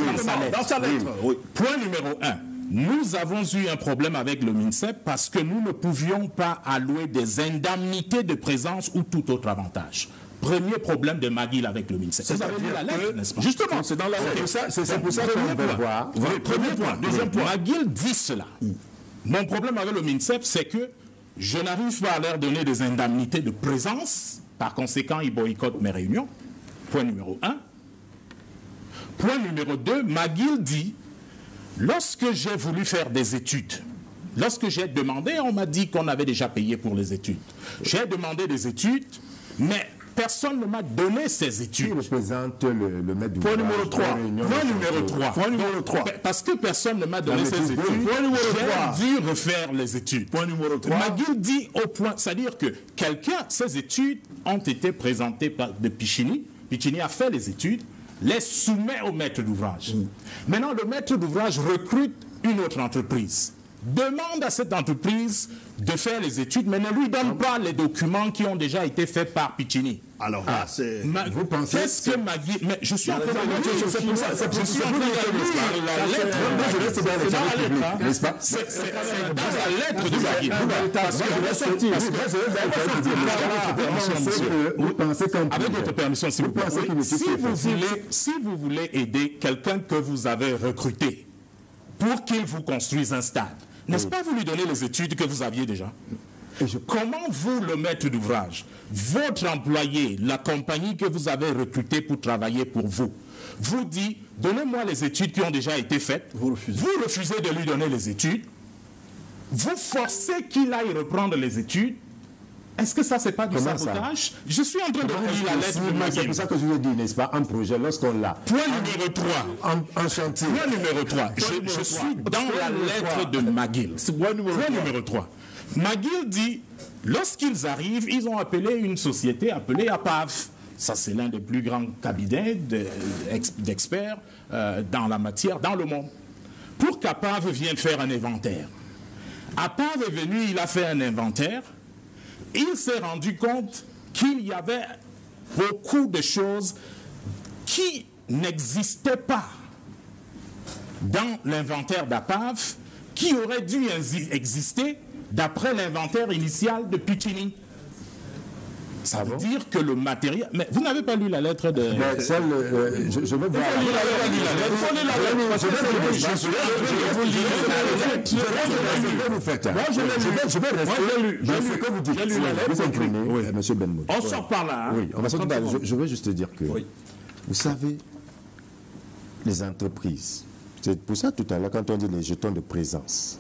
dans sa lettre. Point numéro 1. Nous avons eu un problème avec le MINSEP parce que nous ne pouvions pas allouer des indemnités de présence ou tout autre avantage. Premier problème de McGill avec le MINSEP. Vous avez lu la lettre, n'est-ce pas? Justement, c'est dans la lettre. C'est pour ça qu'on veut voir. Premier point. Deuxième point. McGill dit cela. Mon problème avec le MINSEP, c'est que je n'arrive pas à leur donner des indemnités de présence. Par conséquent, ils boycottent mes réunions. Point numéro 1. Point numéro 2, McGill dit, lorsque j'ai voulu faire des études, lorsque j'ai demandé, on m'a dit qu'on avait déjà payé pour les études. J'ai demandé des études, mais personne ne m'a donné ces études. Qui représente le maître d'ouvrage? Point numéro 3. Point numéro 3. Parce que personne ne m'a donné ces études, j'ai dû refaire les études. Point numéro 3. McGill dit au point, c'est-à-dire que ces études ont été présentées par de Piccini. Piccini a fait les études, les soumet au maître d'ouvrage. Maintenant, le maître d'ouvrage recrute une autre entreprise. Demande à cette entreprise de faire les études, mais ne lui donne pas les documents qui ont déjà été faits par Piccini. Alors là, c'est... Vous pensez... Qu'est-ce que McGill... Mais je suis en train de lire... C'est pour ça... Je suis en train de lire la lettre... C'est dans la lettre de McGill. Vous pensez comme... Avec votre permission, s'il vous plaît. Si vous voulez aider quelqu'un que vous avez recruté pour qu'il vous construise un stade, n'est-ce pas vous lui donnez les études que vous aviez déjà? Comment vous, le maître d'ouvrage, votre employé, la compagnie que vous avez recrutée pour travailler pour vous, vous dit, donnez-moi les études qui ont déjà été faites, vous refusez de lui donner les études, vous forcez qu'il aille reprendre les études, est-ce que ça, c'est pas du sabotage? Je suis en train de vous lire la lettre de McGill. C'est pour ça que je vous dis, n'est-ce pas, un projet, lorsqu'on l'a. Point numéro 3. En chantier. Point numéro 3. Je suis dans la lettre de McGill. Point numéro 3. McGill dit, lorsqu'ils arrivent, ils ont appelé une société appelée APAV. Ça, c'est l'un des plus grands cabinets d'experts dans la matière dans le monde. Pour qu'APAV vienne faire un inventaire. APAV est venu, il a fait un inventaire. Il s'est rendu compte qu'il y avait beaucoup de choses qui n'existaient pas dans l'inventaire d'APAV, qui auraient dû exister d'après l'inventaire initial de Piccini. Ça veut dire que le matériel... Mais vous n'avez pas lu la lettre de... Mais celle, je veux voir. Je vais rester. Ce que vous dites, vous inclinez, M. Benmoud. On sort par là. Oui, on va sortir par là. Je veux juste dire que, vous savez, les entreprises, c'est pour ça tout à l'heure, quand on dit les jetons de présence,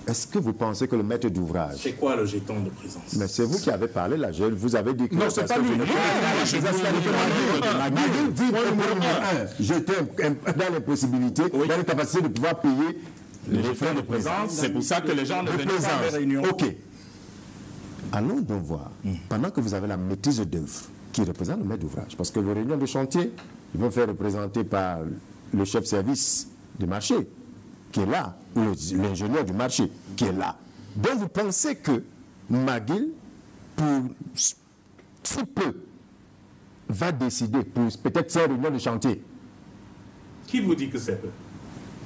est-ce que vous pensez que le maître d'ouvrage... C'est quoi le jeton de présence? Mais c'est vous qui avez parlé là, vous avez dit que... Non, c'est pas lui. Maguil dit j'étais dans l'impossibilité, dans l'incapacité de pouvoir payer les jetons de présence. C'est pour ça que les gens ne venaient pas à les réunions. Ok. Allons donc voir, pendant que vous avez la maîtrise d'œuvre, qui représente le maître d'ouvrage, parce que les réunions de chantier, ils vont faire représenter par le chef service du marché, qui est là, ou l'ingénieur du marché, qui est là. Donc vous pensez que Maguil, pour si peu, va décider pour peut-être faire une réunion de chantier. Qui vous dit que c'est peu?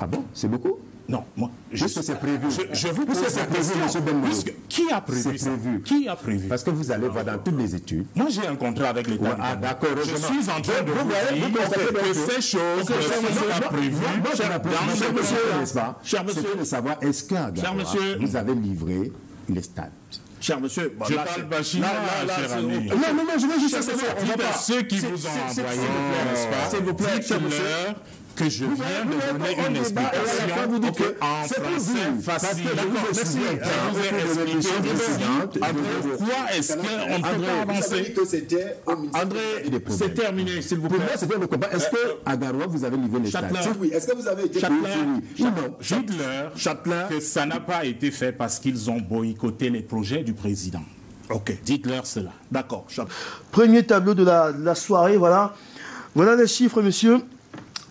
Ah bon? C'est beaucoup? Non, moi, Puisque c'est prévu. Je vous pose la question. Qui a prévu ça? Qui a prévu? Parce que vous allez voir dans toutes les études. Moi, j'ai un contrat avec l'État. Ah, d'accord. Je suis en train de vous dire que ces choses sont prévues. Cher monsieur, de savoir, est-ce qu'à Garoua, vous avez livré les stades? Cher monsieur, je parle pas chinois, cher ami. Non, je veux juste savoir. Dites à ceux qui vous ont envoyé, n'est-ce pas? S'il vous plaît, dites-leur que je viens de donner une explication vous dites que en français facile. Merci. Je vous ai expliqué ici pourquoi est-ce qu'on ne peut pas avancer. André, c'est terminé, s'il vous pour plaît. moi, c'est bien le combat. Est-ce qu'à Garoua, vous avez livré les stades? Oui. Est-ce que vous avez été Dites-leur que ça n'a pas été fait parce qu'ils ont boycotté les projets du président. Ok. Dites-leur cela. D'accord. Premier tableau de la soirée, voilà. Voilà les chiffres, monsieur.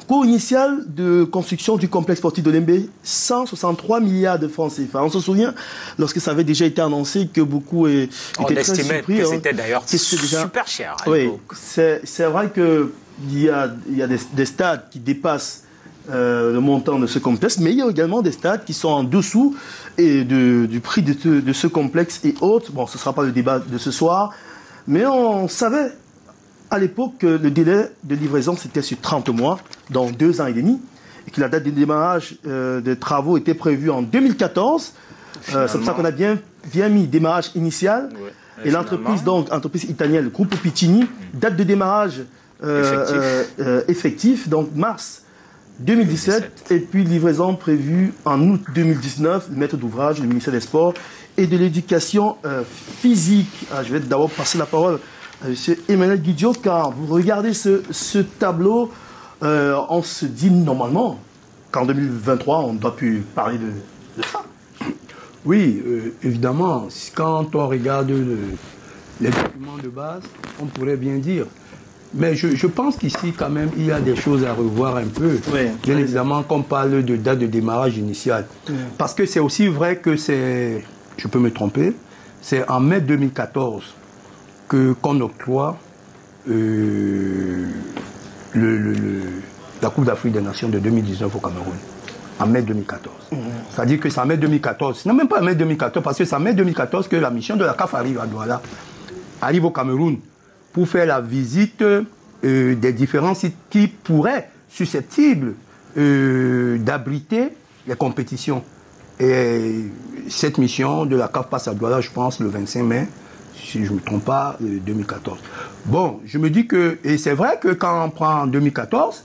Coût initial de construction du complexe sportif de Lembe, 163 milliards de francs CFA. On se souvient, lorsque ça avait déjà été annoncé, que beaucoup étaient très surpris. Que c'était d'ailleurs super cher. Oui, c'est vrai qu'il y a des stades qui dépassent le montant de ce complexe, mais il y a également des stades qui sont en dessous du prix de ce complexe et autres. Bon, ce ne sera pas le débat de ce soir, mais on savait à l'époque que le délai de livraison c'était sur 30 mois, dans 2 ans et demi, et que la date de démarrage des travaux était prévue en 2014. C'est pour ça qu'on a bien mis démarrage initial. Ouais. Et l'entreprise, donc, entreprise italienne, le groupe Piccini, date de démarrage effectif, donc mars 2017, et puis livraison prévue en août 2019, le maître d'ouvrage, le ministère des Sports et de l'Éducation physique. Je vais d'abord passer la parole à M. Emmanuel Guidio, car vous regardez ce tableau, on se dit normalement qu'en 2023, on ne doit plus parler de ça. Oui, évidemment, quand on regarde les documents de base, on pourrait bien dire. Mais je pense qu'ici, quand même, il y a des choses à revoir un peu. Oui, bien évidemment, qu'on parle de date de démarrage initial. Oui. Parce que c'est aussi vrai que c'est, je peux me tromper, c'est en mai 2014 qu'on octroie la Coupe d'Afrique des Nations de 2019 au Cameroun. En mai 2014. C'est-à-dire que c'est en mai 2014. Non, même pas en mai 2014, parce que c'est en mai 2014 que la mission de la CAF arrive à Douala, arrive au Cameroun, pour faire la visite des différents sites qui pourraient, susceptibles d'abriter les compétitions. Et cette mission de la CAF passe à Douala, je pense, le 25 mai, si je ne me trompe pas, 2014. Bon, je me dis que, et c'est vrai que quand on prend en 2014,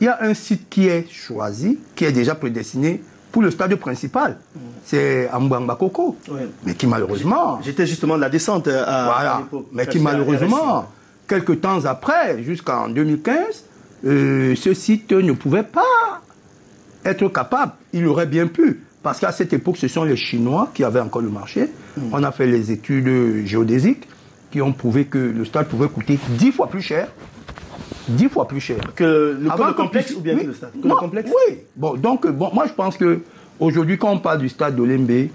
il y a un site qui est choisi, qui est déjà prédestiné pour le stade principal. C'est Mbamba Koko. Oui. Mais qui malheureusement... J'étais justement de la descente à l'époque. Mais qui malheureusement, quelques temps après, jusqu'en 2015, ce site ne pouvait pas être capable. Il aurait bien pu. Parce qu'à cette époque, ce sont les Chinois qui avaient encore le marché. On a fait les études géodésiques qui ont prouvé que le stade pouvait coûter 10 fois plus cher. 10 fois plus cher. Que le complexe ou bien que le stade? Que le complexe? Oui. Bon, donc, moi je pense qu'aujourd'hui, quand on parle du stade d'Olembe,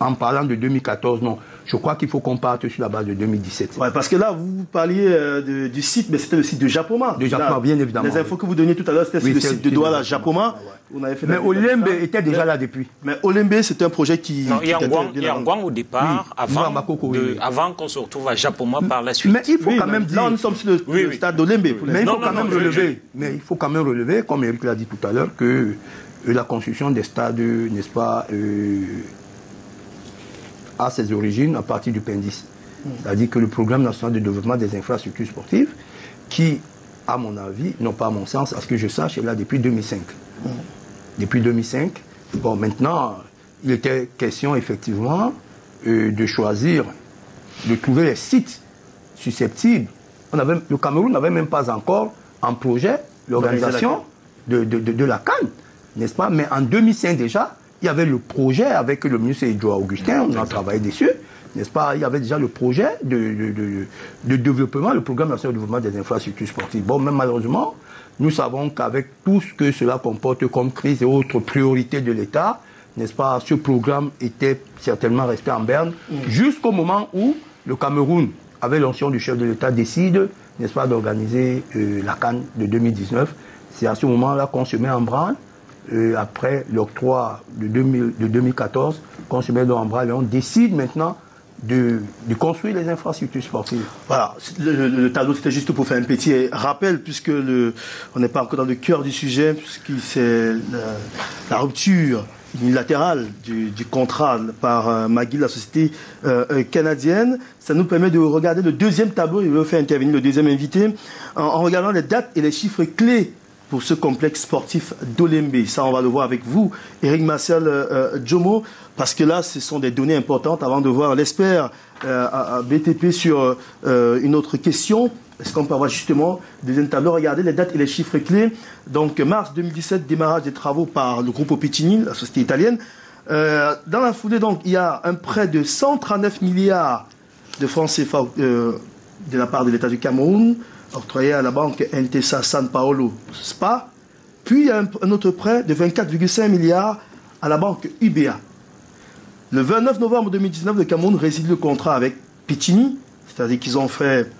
en parlant de 2014, non. Je crois qu'il faut qu'on parte sur la base de 2017. Ouais, parce que là, vous parliez du site, mais c'était le site de Japoma. De Japoma, bien évidemment. Les infos que vous donniez tout à l'heure, c'était le site de Douala, Japoma. Mais Olembe était déjà là depuis. Mais Olembe, c'est un projet qui... Non, il y a Ngwang au départ, avant qu'on se retrouve à Japoma par la suite. Mais il faut quand même dire... Là, nous sommes sur le stade d'Olembe. Mais il faut quand même relever. Mais il faut quand même relever, comme Eric l'a dit tout à l'heure, que la construction des stades, n'est-ce pas, a ses origines à partir du PENDIS. C'est-à-dire que le programme national de développement des infrastructures sportives, qui, à mon avis, non pas à mon sens, à ce que je sache, est là depuis 2005. Depuis 2005. Bon, maintenant, il était question, effectivement, de choisir, de trouver les sites susceptibles. Le Cameroun n'avait même pas encore en projet l'organisation de la CAN, n'est-ce pas? Mais en 2005 déjà, il y avait le projet avec le ministre Edouard Augustin, on a travaillé dessus, n'est-ce pas? Il y avait déjà le projet de développement, le programme national de développement des infrastructures sportives. Bon, même malheureusement, nous savons qu'avec tout ce que cela comporte comme crise et autres priorités de l'État, n'est-ce pas, ce programme était certainement resté en berne, jusqu'au moment où le Cameroun, avec l'ancien du chef de l'État, décide, n'est-ce pas, d'organiser la CAN de 2019. C'est à ce moment-là qu'on se met en branle, après l'octroi de 2014, qu'on se met en branle et on décide maintenant de construire les infrastructures sportives. Voilà, le tableau c'était juste pour faire un petit rappel, puisque on n'est pas encore dans le cœur du sujet, puisque c'est la rupture unilatérale du contrat par McGill, la société canadienne. Ça nous permet de regarder le deuxième tableau, et de faire intervenir le deuxième invité, en regardant les dates et les chiffres clés pour ce complexe sportif d'Olembe. Ça, on va le voir avec vous, Eric Martial Djomo, parce que là, ce sont des données importantes avant de voir l'expert à BTP sur une autre question. Est-ce qu'on peut avoir justement le deuxième tableau? Regardez les dates et les chiffres clés. Donc, mars 2017, démarrage des travaux par le groupe Piccini, la société italienne. Dans la foulée, donc, il y a un prêt de 139 milliards de francs CFA de la part de l'État du Cameroun, octroyé à la banque Intesa San Paolo SPA. Puis, il y a un autre prêt de 24,5 milliards à la banque UBA. Le 29 novembre 2019, le Cameroun résilie le contrat avec Piccini, c'est-à-dire qu'ils ont fait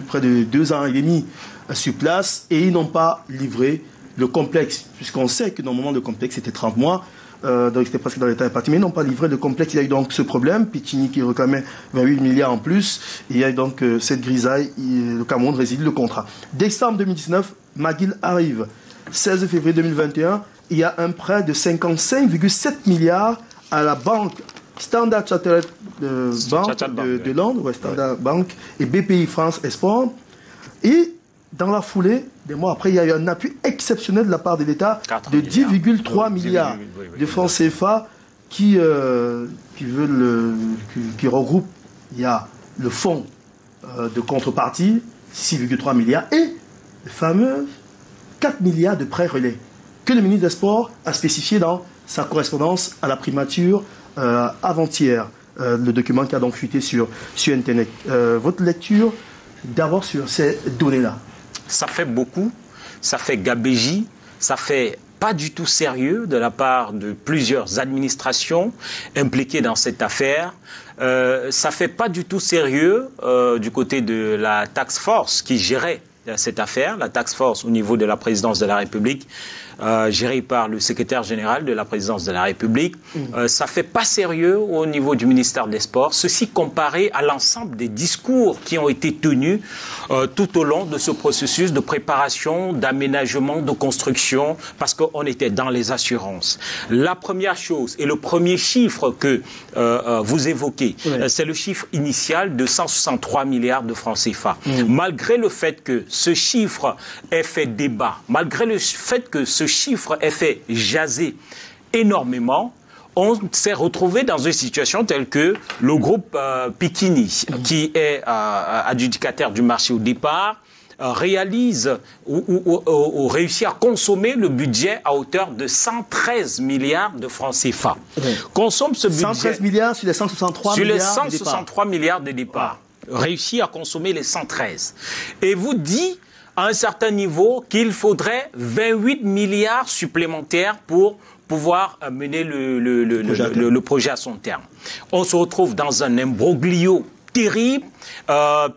près de 2 ans et demi sur place et ils n'ont pas livré le complexe, puisqu'on sait que normalement le complexe était 30 mois, donc c'était presque dans l'état de partie, mais ils n'ont pas livré le complexe. Il y a eu donc ce problème, Piccini qui réclamait 28 milliards en plus, et il y a eu donc cette grisaille, le Cameroun résilie le contrat. Décembre 2019, McGill arrive. 16 février 2021, il y a un prêt de 55,7 milliards à la banque Standard Chartered Bank de Londres, ouais, Standard Bank, et BPI France Export. Et dans la foulée, des mois après, il y a eu un appui exceptionnel de la part de l'État de 10,3 milliards de francs CFA qui regroupe, il y a le fonds de contrepartie, 6,3 milliards, et le fameux 4 milliards de prêts relais que le ministre des Sports a spécifié dans sa correspondance à la primature avant-hier, le document qui a donc fuité sur Internet. Votre lecture d'abord sur ces données-là? Ça fait beaucoup, ça fait gabégie, ça fait pas du tout sérieux de la part de plusieurs administrations impliquées dans cette affaire. Ça fait pas du tout sérieux du côté de la task force qui gérait cette affaire, la task force au niveau de la présidence de la République, gérée par le secrétaire général de la présidence de la République. Ça fait pas sérieux au niveau du ministère des Sports, ceci comparé à l'ensemble des discours qui ont été tenus tout au long de ce processus de préparation, d'aménagement, de construction, parce qu'on était dans les assurances. La première chose et le premier chiffre que vous évoquez, c'est le chiffre initial de 163 milliards de francs CFA. Malgré le fait que ce chiffre ait fait débat, malgré le fait que ce chiffre ait fait jaser énormément, on s'est retrouvé dans une situation telle que le groupe Piccini, qui est adjudicataire du marché au départ, réalise ou réussit à consommer le budget à hauteur de 113 milliards de francs CFA. Consomme ce budget 113 milliards sur les 163 sur milliards les 163 milliards de départ. Réussit à consommer les 113. Et vous dit à un certain niveau qu'il faudrait 28 milliards supplémentaires pour pouvoir mener le projet à son terme. On se retrouve dans un imbroglio terrible.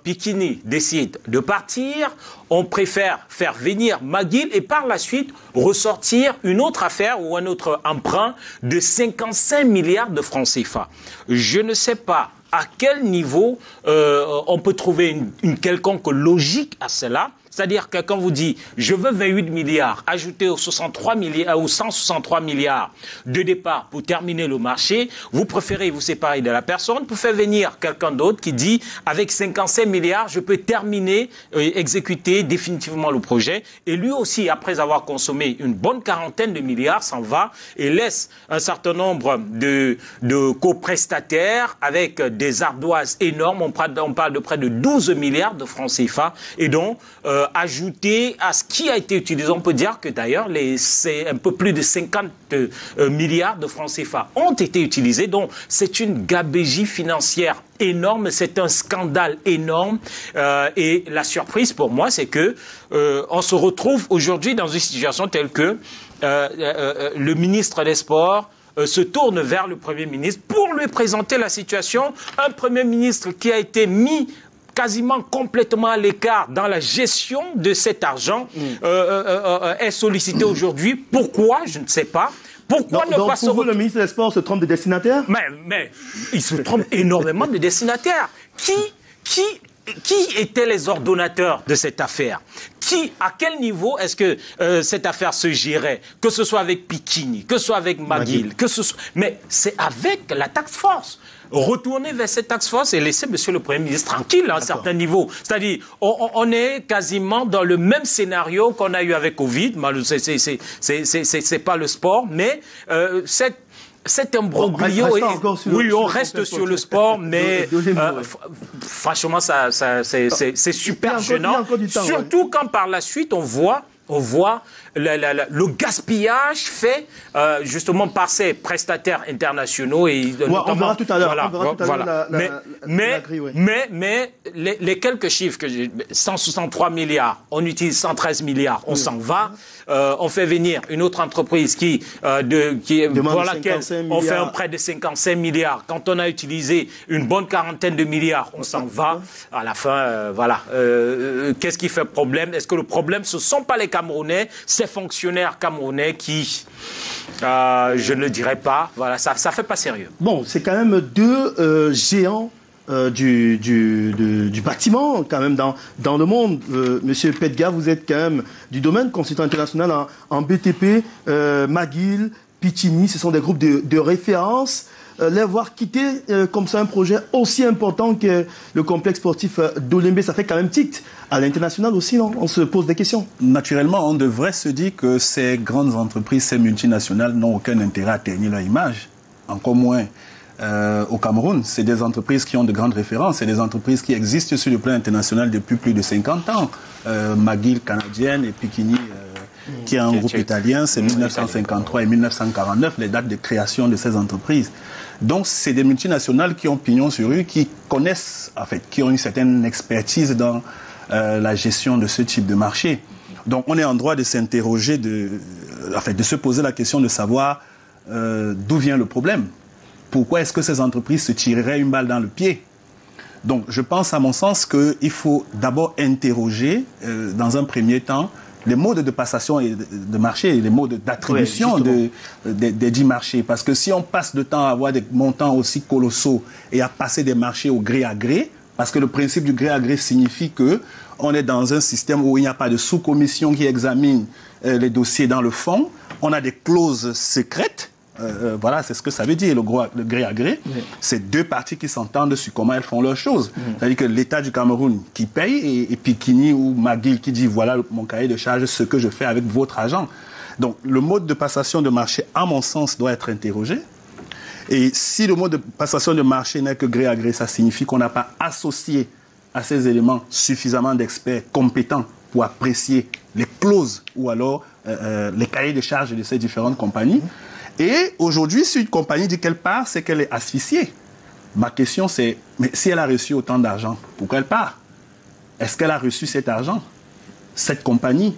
Pikini décide de partir. On préfère faire venir McGill et par la suite ressortir une autre affaire ou un autre emprunt de 55 milliards de francs CFA. Je ne sais pas à quel niveau on peut trouver une quelconque logique à cela. C'est-à-dire que quand vous dites « je veux 28 milliards ajoutés aux 163 milliards de départ pour terminer le marché », vous préférez vous séparer de la personne pour faire venir quelqu'un d'autre qui dit « avec 55 milliards, je peux terminer et exécuter définitivement le projet ». Et lui aussi, après avoir consommé une bonne quarantaine de milliards, s'en va et laisse un certain nombre de coprestataires avec des ardoises énormes. On parle de près de 12 milliards de francs CFA et donc ajouté à ce qui a été utilisé. On peut dire que d'ailleurs, c'est un peu plus de 50 milliards de francs CFA ont été utilisés. Donc, c'est une gabegie financière énorme, c'est un scandale énorme. Et la surprise pour moi, c'est que on se retrouve aujourd'hui dans une situation telle que le ministre des Sports se tourne vers le Premier ministre pour lui présenter la situation. Un Premier ministre qui a été mis quasiment complètement à l'écart dans la gestion de cet argent est sollicité aujourd'hui. Pourquoi? Je ne sais pas. Pourquoi ne pas se... Pour vous, le ministre des Sports se trompe de destinataire? Mais il se trompe énormément de destinataires. Qui étaient les ordonnateurs de cette affaire? À quel niveau est-ce que cette affaire se gérait? Que ce soit avec Pikini, que ce soit avec McGill, mais c'est avec la task force. Retourner vers cette task force et laisser monsieur le Premier ministre tranquille à un certain niveau. C'est-à-dire, on est quasiment dans le même scénario qu'on a eu avec Covid. C'est pas le sport, mais cet imbroglio, on reste sur le sport, mais franchement, c'est super gênant. Surtout quand par la suite, on voit le gaspillage fait justement par ces prestataires internationaux et on verra tout à l'heure. Mais les quelques chiffres que 163 milliards, on utilise 113 milliards, on s'en va. On fait venir une autre entreprise pour laquelle on fait un prêt de 55 milliards. Quand on a utilisé une bonne quarantaine de milliards, on s'en va. À la fin, qu'est-ce qui fait problème? Est-ce que le problème, ce ne sont pas les Camerounais, ces fonctionnaires camerounais qui, je ne le dirais pas, voilà, ça ne fait pas sérieux. Bon, c'est quand même deux géants du bâtiment quand même dans le monde. Monsieur Pedga, vous êtes quand même du domaine consultant international en BTP, McGill, Pikini, ce sont des groupes de référence. Les voir quitter comme ça un projet aussi important que le complexe sportif d'Olembe, ça fait quand même tilt à l'international aussi, non? On se pose des questions. Naturellement, on devrait se dire que ces grandes entreprises, ces multinationales n'ont aucun intérêt à ternir leur image, encore moins au Cameroun. C'est des entreprises qui ont de grandes références, c'est des entreprises qui existent sur le plan international depuis plus de 50 ans. McGill canadienne et Pikini qui est un groupe italien, c'est 1953 et 1949, les dates de création de ces entreprises. Donc, c'est des multinationales qui ont pignon sur rue, qui connaissent, en fait, qui ont une certaine expertise dans la gestion de ce type de marché. Donc, on est en droit de s'interroger, de se poser la question de savoir d'où vient le problème. Pourquoi est-ce que ces entreprises se tireraient une balle dans le pied? Donc, je pense, à mon sens, qu'il faut d'abord interroger, dans un premier temps, les modes de passation de marché, les modes d'attribution des dix marchés. Parce que si on passe de temps à avoir des montants aussi colossaux et à passer des marchés au gré à gré, parce que le principe du gré à gré signifie que on est dans un système où il n'y a pas de sous-commission qui examine les dossiers dans le fond, on a des clauses secrètes. Voilà, c'est ce que ça veut dire, le gré à gré. Oui. C'est deux parties qui s'entendent sur comment elles font leurs choses. C'est-à-dire que l'État du Cameroun qui paye et Pikini ou McGill qui dit voilà mon cahier de charges, ce que je fais avec votre argent. Donc le mode de passation de marché, à mon sens, doit être interrogé. Et si le mode de passation de marché n'est que gré à gré, ça signifie qu'on n'a pas associé à ces éléments suffisamment d'experts compétents pour apprécier les clauses ou alors les cahiers de charges de ces différentes compagnies. Et aujourd'hui, si une compagnie dit qu'elle part, c'est qu'elle est asphyxiée. Ma question, c'est, mais si elle a reçu autant d'argent, pourquoi elle part? Est-ce qu'elle a reçu cet argent? cette compagnie.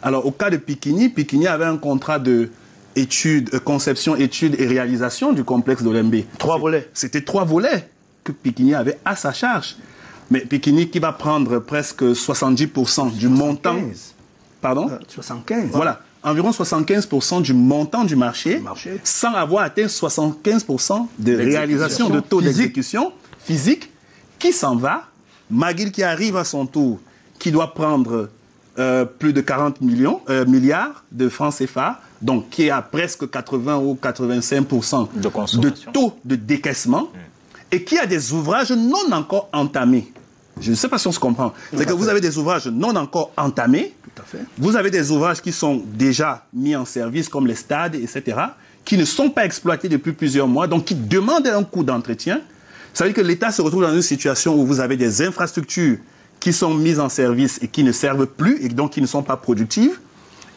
Alors, au cas de Pikini, Pikini avait un contrat de conception, études et réalisation du complexe d'Olembe. 3 volets. C'était 3 volets que Pikini avait à sa charge. Mais Pikini qui va prendre presque 70% du montant... Pardon 75. Voilà, environ 75% du montant du marché, sans avoir atteint 75% de réalisation de taux d'exécution physique, qui s'en va. McGill qui arrive à son tour, qui doit prendre plus de 40 milliards de francs CFA, donc qui est à presque 80 ou 85% de taux de décaissement, et qui a des ouvrages non encore entamés. Je ne sais pas si on se comprend. C'est que vous avez des ouvrages non encore entamés, vous avez des ouvrages qui sont déjà mis en service, comme les stades, etc., qui ne sont pas exploités depuis plusieurs mois, donc qui demandent un coût d'entretien. Ça veut dire que l'État se retrouve dans une situation où vous avez des infrastructures qui sont mises en service et qui ne servent plus, et donc qui ne sont pas productives,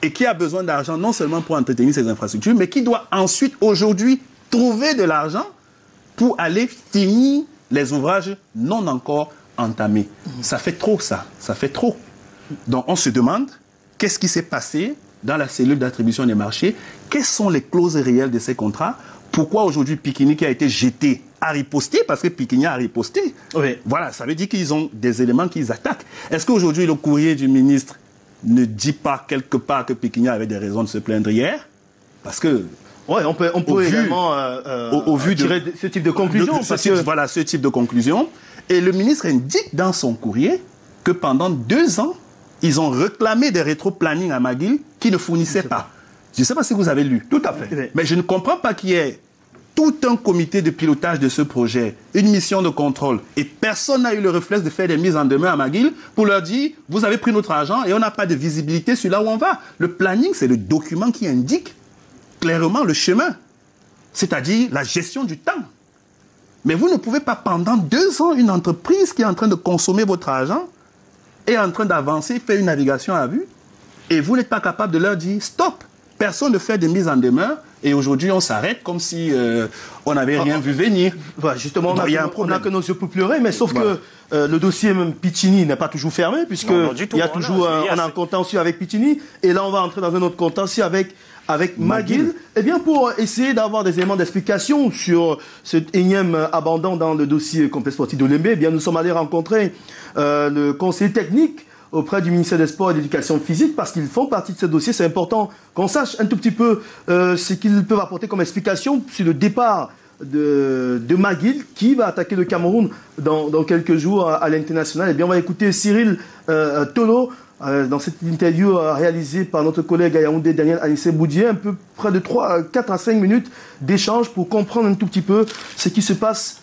et qui a besoin d'argent non seulement pour entretenir ces infrastructures, mais qui doit ensuite, aujourd'hui, trouver de l'argent pour aller finir les ouvrages non encore entamés. Ça fait trop, ça fait trop. Donc on se demande, qu'est-ce qui s'est passé dans la cellule d'attribution des marchés? Quelles sont les clauses réelles de ces contrats? Pourquoi aujourd'hui Pikini qui a été jeté a riposté? Parce que Pikini a riposté. Oui. Voilà, ça veut dire qu'ils ont des éléments qu'ils attaquent. Est-ce qu'aujourd'hui le courrier du ministre ne dit pas quelque part que Pikini avait des raisons de se plaindre hier? Parce que... Oui, on peut également au vu tirer ce type de conclusion. Voilà, ce type de conclusion. Et le ministre indique dans son courrier que pendant 2 ans, ils ont réclamé des rétro-plannings à McGill qui ne fournissaient pas. Je ne sais pas si vous avez lu. Tout à fait. Mais je ne comprends pas qu'il y ait tout un comité de pilotage de ce projet, une mission de contrôle, et personne n'a eu le réflexe de faire des mises en demeure à McGill pour leur dire, vous avez pris notre argent et on n'a pas de visibilité sur là où on va. Le planning, c'est le document qui indique clairement le chemin, c'est-à-dire la gestion du temps. Mais vous ne pouvez pas, pendant 2 ans, une entreprise qui est en train de consommer votre argent est en train d'avancer, faire une navigation à vue, et vous n'êtes pas capable de leur dire stop. Personne ne fait des mises en demeure, et aujourd'hui on s'arrête comme si on n'avait rien vu venir. Voilà, justement, on n'a que nos yeux pour pleurer, mais sauf que le dossier même Piccini n'est pas toujours fermé, puisque il y a toujours on a un contentieux avec Piccini, et là on va entrer dans un autre contentieux avec McGill. Eh bien, pour essayer d'avoir des éléments d'explication sur cet énième abandon dans le dossier complexe sportif d'Olembe, eh bien, nous sommes allés rencontrer le conseiller technique auprès du ministère des Sports et de l'Éducation physique, parce qu'ils font partie de ce dossier. C'est important qu'on sache un tout petit peu ce qu'ils peuvent apporter comme explication sur le départ de McGill, qui va attaquer le Cameroun dans quelques jours à l'international. Eh bien, on va écouter Cyril Tolo, dans cette interview réalisée par notre collègue à Yaoundé, Daniel Anissé Boudier, un peu près de 4 à 5 minutes d'échange pour comprendre un tout petit peu ce qui se passe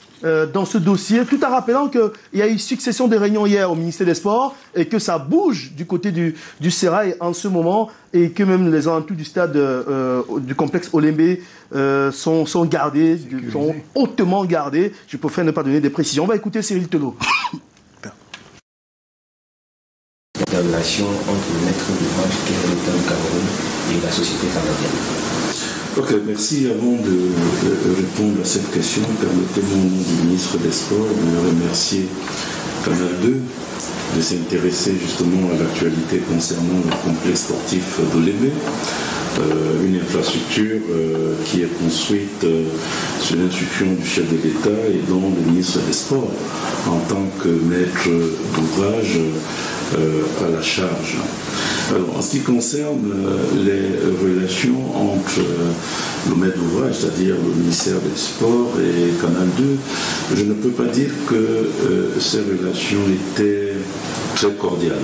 dans ce dossier, tout en rappelant qu'il y a eu succession de réunions hier au ministère des Sports et que ça bouge du côté du Sérail en ce moment, et que même les alentours du stade du complexe Olembe sont gardés, sont hautement gardés. Je préfère ne pas donner des précisions. On va écouter Cyril Tolo. La relation entre le maître d'ouvrage qui est l'État du Cameroun et la société canadienne. Ok, merci. Avant de répondre à cette question, permettez-moi au nom du ministre des Sports de remercier Canal 2 de s'intéresser justement à l'actualité concernant le complexe sportif d'Olembe, une infrastructure qui est construite sur l'instruction du chef de l'État et dont le ministre des Sports, en tant que maître d'ouvrage, à la charge. Alors, en ce qui concerne les relations entre le maître d'ouvrage, c'est-à-dire le ministère des Sports et Canal 2, je ne peux pas dire que ces relations étaient très cordiales.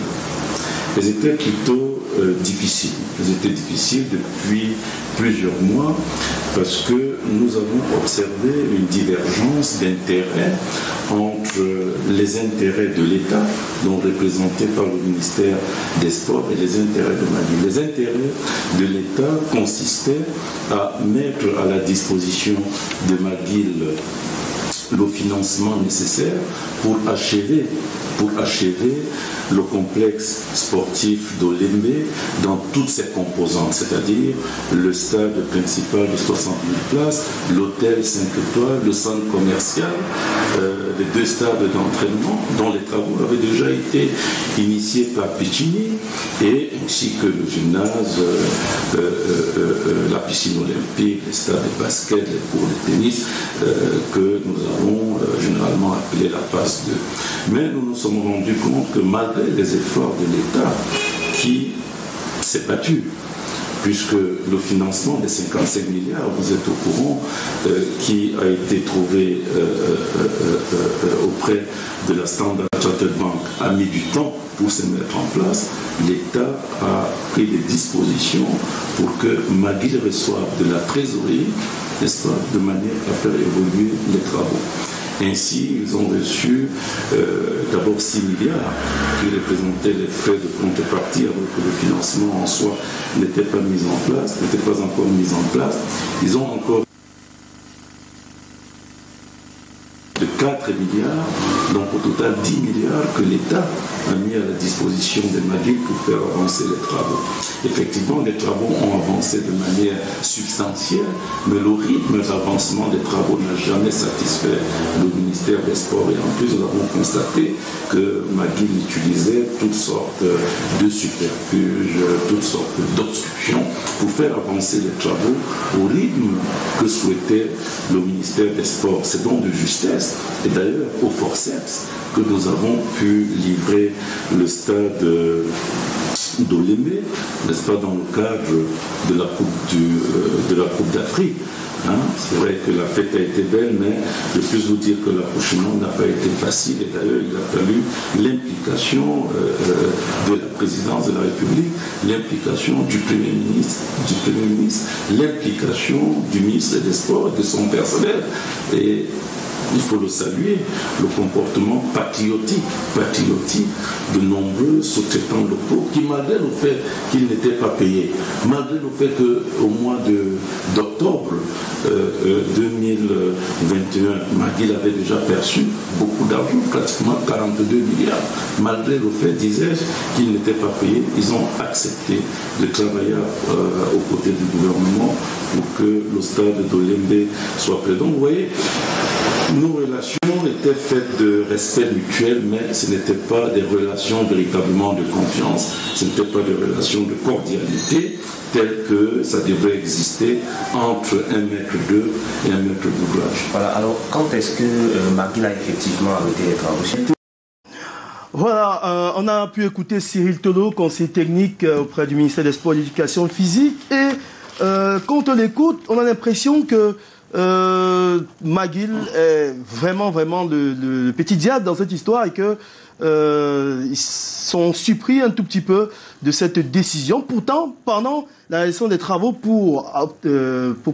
Elles étaient plutôt difficiles. Elles étaient difficiles depuis plusieurs mois parce que nous avons observé une divergence d'intérêts entre les intérêts de l'État, donc représentés par le ministère des Sports, et les intérêts de McGill. Les intérêts de l'État consistaient à mettre à la disposition de McGill le financement nécessaire pour achever le complexe sportif d'Olembe dans toutes ses composantes, c'est-à-dire le stade principal de 60 000 places, l'hôtel 5 étoiles, le centre commercial, les 2 stades d'entraînement dont les travaux avaient déjà été initiés par Piccini, et ainsi que le gymnase, la piscine olympique, les stades de basket, les cours de tennis, que nous avons généralement appelé la phase 2. Mais nous nous sommes rendus compte que malgré les efforts de l'État qui s'est battu, puisque le financement des 55 milliards, vous êtes au courant, qui a été trouvé auprès de la Standard Chartered Bank, a mis du temps pour se mettre en place. L'État a pris des dispositions pour que McGill reçoive de la trésorerie, n'est-ce pas, de manière à faire évoluer les travaux. Ainsi, ils ont reçu d'abord 6 milliards qui représentaient les frais de contrepartie, alors que le financement en soi n'était pas mis en place, n'était pas encore mis en place. Ils ont encore de 4 milliards, donc au total 10 milliards que l'État a mis à la disposition des McGill pour faire avancer les travaux. Effectivement, les travaux ont avancé de manière substantielle, mais le rythme d'avancement des travaux n'a jamais satisfait le ministère des Sports. Et en plus, nous avons constaté que McGill utilisait toutes sortes de superfuges, toutes sortes d'obstructions pour faire avancer les travaux au rythme que souhaitait le ministère des Sports. C'est donc de justesse, et d'ailleurs au forceps, que nous avons pu livrer le stade d'Olembe, n'est-ce pas, dans le cadre de la Coupe d'Afrique. Hein? C'est vrai que la fête a été belle, mais je peux vous dire que l'accouchement n'a pas été facile, et d'ailleurs il a fallu l'implication de la présidence de la République, l'implication du Premier ministre, l'implication du ministre des Sports et de son personnel. Et il faut le saluer, le comportement patriotique de nombreux sous-traitants locaux qui, malgré le fait qu'ils n'étaient pas payés, malgré le fait qu'au mois d'octobre 2021, McGill avait déjà perçu beaucoup d'argent, pratiquement 42 milliards, malgré le fait, disais-je, qu'ils n'étaient pas payés, ils ont accepté de travailler aux côtés du gouvernement pour que le stade d'Olembe soit prêt. Donc vous voyez, nos relations étaient faites de respect mutuel, mais ce n'étaient pas des relations véritablement de confiance, ce n'étaient pas des relations de cordialité telles que ça devrait exister entre un maître d'œuvre et un maître d'ouvrage. Voilà, alors quand est-ce que McGill a effectivement arrêté les travaux? Voilà, on a pu écouter Cyril Tolo, conseiller technique auprès du ministère des Sports et de l'Éducation physique, et quand on l'écoute, on a l'impression que McGill est vraiment le petit diable dans cette histoire, et que ils sont surpris un tout petit peu de cette décision. Pourtant, pendant la réalisation des travaux pour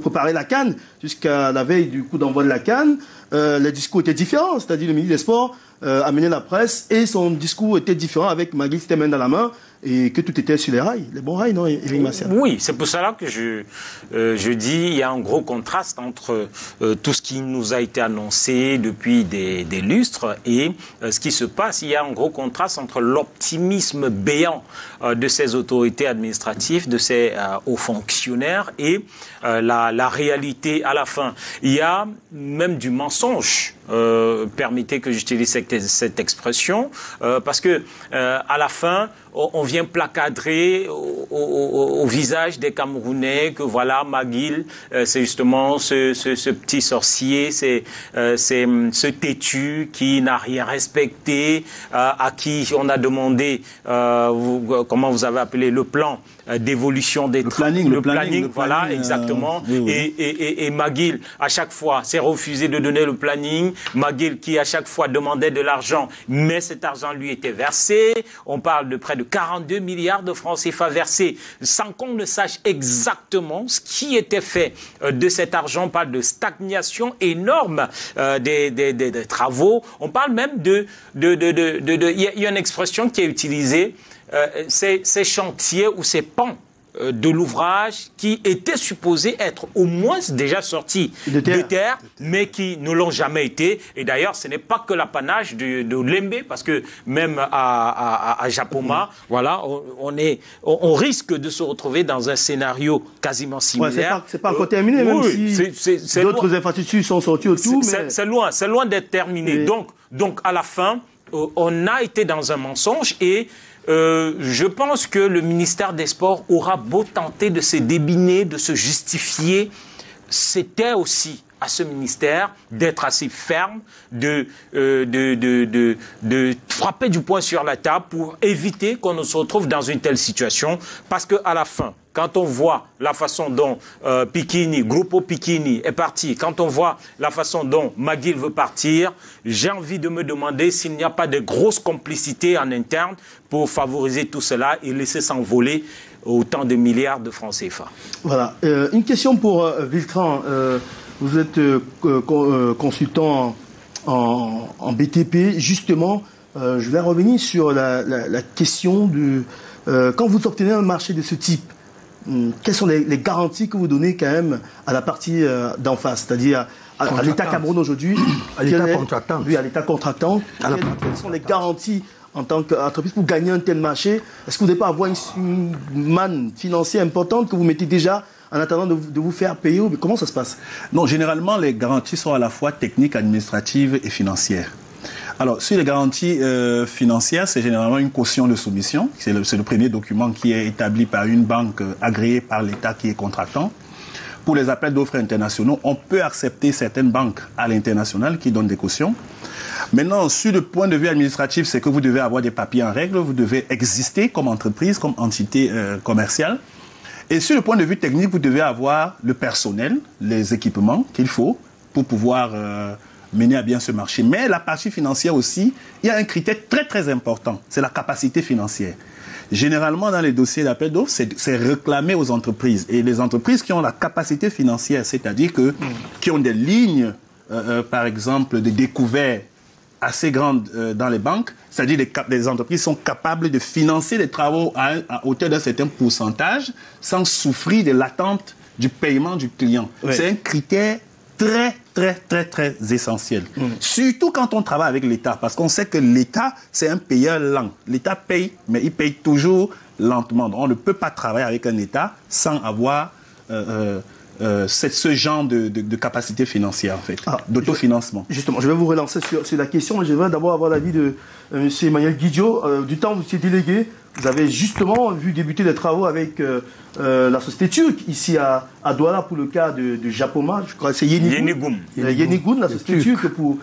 préparer la CAN, jusqu'à la veille du coup d'envoi de la CAN, les discours étaient différents. C'est-à-dire le ministre des Sports a mené la presse, et son discours était différent, avec McGill c'était main dans la main, et que tout était sur les rails, les bons rails, non, Éric Martial? Oui, c'est pour cela que je dis il y a un gros contraste entre tout ce qui nous a été annoncé depuis des lustres et ce qui se passe. Il y a un gros contraste entre l'optimisme béant de ces autorités administratives, de ces hauts fonctionnaires, et la réalité à la fin. Il y a même du mensonge. Permettez que j'utilise cette expression, parce que à la fin, on vient placadrer au visage des Camerounais que voilà, McGill, c'est justement ce petit sorcier, c'est ce têtu qui n'a rien respecté, à qui on a demandé, comment vous avez appelé, le plan d'évolution des le planning, voilà, exactement. Oui. Et McGill, à chaque fois, s'est refusé de donner le planning. McGill, qui à chaque fois demandait de l'argent, mais cet argent lui était versé. On parle de près de 42 milliards de francs CFA versés, sans qu'on ne sache exactement ce qui était fait de cet argent. On parle de stagnation énorme des travaux. On parle même il y a une expression qui est utilisée, ces chantiers ou ces pans de l'ouvrage qui était supposé être au moins déjà sorti de terre, mais qui ne l'ont jamais été. Et d'ailleurs, ce n'est pas que l'apanage de Lembe, parce que même à Japoma, voilà, on risque de se retrouver dans un scénario quasiment similaire. Ouais, c'est pas encore terminé, même si d'autres infrastructures sont sorties autour. C'est loin d'être terminé. Donc, à la fin, on a été dans un mensonge et je pense que le ministère des Sports aura beau tenter de se débiner, de se justifier. C'était aussi à ce ministère d'être assez ferme, de frapper du poing sur la table pour éviter qu'on ne se retrouve dans une telle situation. Parce qu'à la fin, quand on voit la façon dont Gruppo Pichini est parti, quand on voit la façon dont McGill veut partir, j'ai envie de me demander s'il n'y a pas de grosse complicité en interne pour favoriser tout cela et laisser s'envoler autant de milliards de francs CFA. Voilà. Une question pour Viltran. Vous êtes consultant en BTP. Justement, je vais revenir sur la question de... quand vous obtenez un marché de ce type, quelles sont les garanties que vous donnez quand même à la partie d'en face, c'est-à-dire à l'État Cameroun aujourd'hui, à l'État contractant. Oui, à l'État contractant. Quelles sont les garanties en tant qu'entreprise pour gagner un tel marché? Est-ce que vous n'avez pas avoir une manne financière importante que vous mettez déjà en attendant de vous faire payer? Comment ça se passe? Non, généralement, les garanties sont à la fois techniques, administratives et financières. Alors, sur les garanties financières, c'est généralement une caution de soumission. C'est le premier document qui est établi par une banque agréée par l'État qui est contractant. Pour les appels d'offres internationaux, on peut accepter certaines banques à l'international qui donnent des cautions. Maintenant, sur le point de vue administratif, c'est que vous devez avoir des papiers en règle, vous devez exister comme entreprise, comme entité commerciale. Et sur le point de vue technique, vous devez avoir le personnel, les équipements qu'il faut pour pouvoir mener à bien ce marché. Mais la partie financière aussi, il y a un critère très très important, c'est la capacité financière. Généralement, dans les dossiers d'appel d'offres, c'est réclamé aux entreprises. Et les entreprises qui ont la capacité financière, c'est-à-dire qui ont des lignes, par exemple, de découvert assez grandes dans les banques, c'est-à-dire les entreprises sont capables de financer les travaux à hauteur d'un certain pourcentage sans souffrir de l'attente du paiement du client. Oui. C'est un critère très, très, très, très essentiel. Surtout quand on travaille avec l'État, parce qu'on sait que l'État, c'est un payeur lent. L'État paye, mais il paye toujours lentement. Donc, on ne peut pas travailler avec un État sans avoir ce genre de capacité financière, en fait, d'autofinancement. Justement, je vais vous relancer sur la question, mais je vais d'abord avoir l'avis de M. Emmanuel Guidio. Du temps où vous étiez délégué, vous avez justement vu débuter des travaux avec la société turque, ici à Douala, pour le cas de Japoma. Je crois que c'est Yenigun, la société turque pour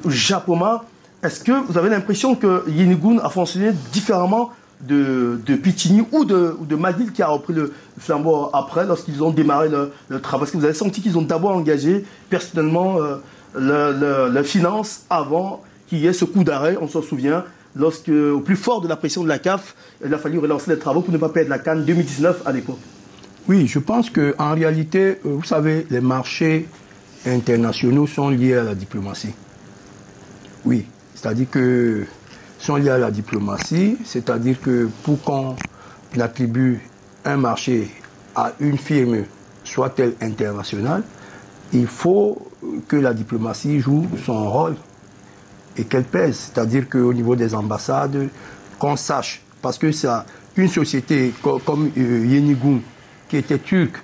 Japoma. Est-ce que vous avez l'impression que Yenigun a fonctionné différemment de Pichini ou de McGill qui a repris le flambeau après, lorsqu'ils ont démarré le travail? Parce que vous avez senti qu'ils ont d'abord engagé personnellement la finance avant qu'il y ait ce coup d'arrêt, on s'en souvient, lorsque, au plus fort de la pression de la CAF, il a fallu relancer les travaux pour ne pas perdre la CAN 2019 à l'époque. Oui, je pense qu'en réalité, vous savez, les marchés internationaux sont liés à la diplomatie. Oui, c'est-à-dire que sont liés à la diplomatie, c'est-à-dire que pour qu'on attribue un marché à une firme, soit-elle internationale, il faut que la diplomatie joue son rôle et qu'elle pèse. C'est-à-dire qu'au niveau des ambassades, qu'on sache, parce que ça, une société comme Yenigun, qui était turque,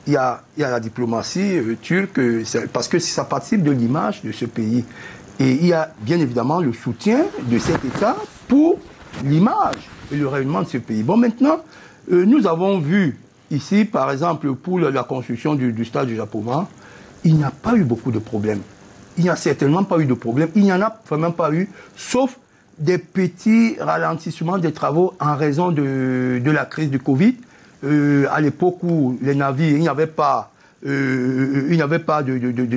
il y a la diplomatie turque, parce que ça participe de l'image de ce pays. Et il y a bien évidemment le soutien de cet État pour l'image et le rayonnement de ce pays. Bon, maintenant, nous avons vu ici, par exemple, pour la construction du stade de Japoma, il n'y a pas eu beaucoup de problèmes. Il n'y a certainement pas eu de problèmes. Il n'y en a vraiment pas eu, sauf des petits ralentissements des travaux en raison de la crise du Covid. À l'époque où les navires, il n'y avait pas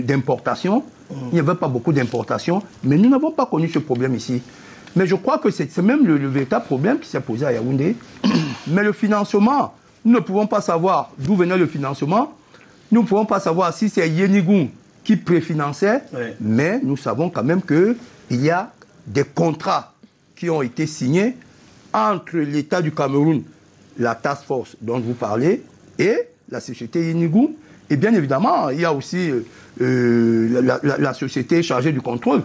d'importation. Il n'y avait pas beaucoup d'importation, mais nous n'avons pas connu ce problème ici. Mais je crois que c'est même le véritable problème qui s'est posé à Yaoundé. Mais le financement, nous ne pouvons pas savoir d'où venait le financement. Nous ne pouvons pas savoir si c'est Yenigun qui préfinançait, mais nous savons quand même qu'il y a des contrats qui ont été signés entre l'État du Cameroun la task force dont vous parlez et la société Inigu. Et bien évidemment, il y a aussi la société chargée du contrôle.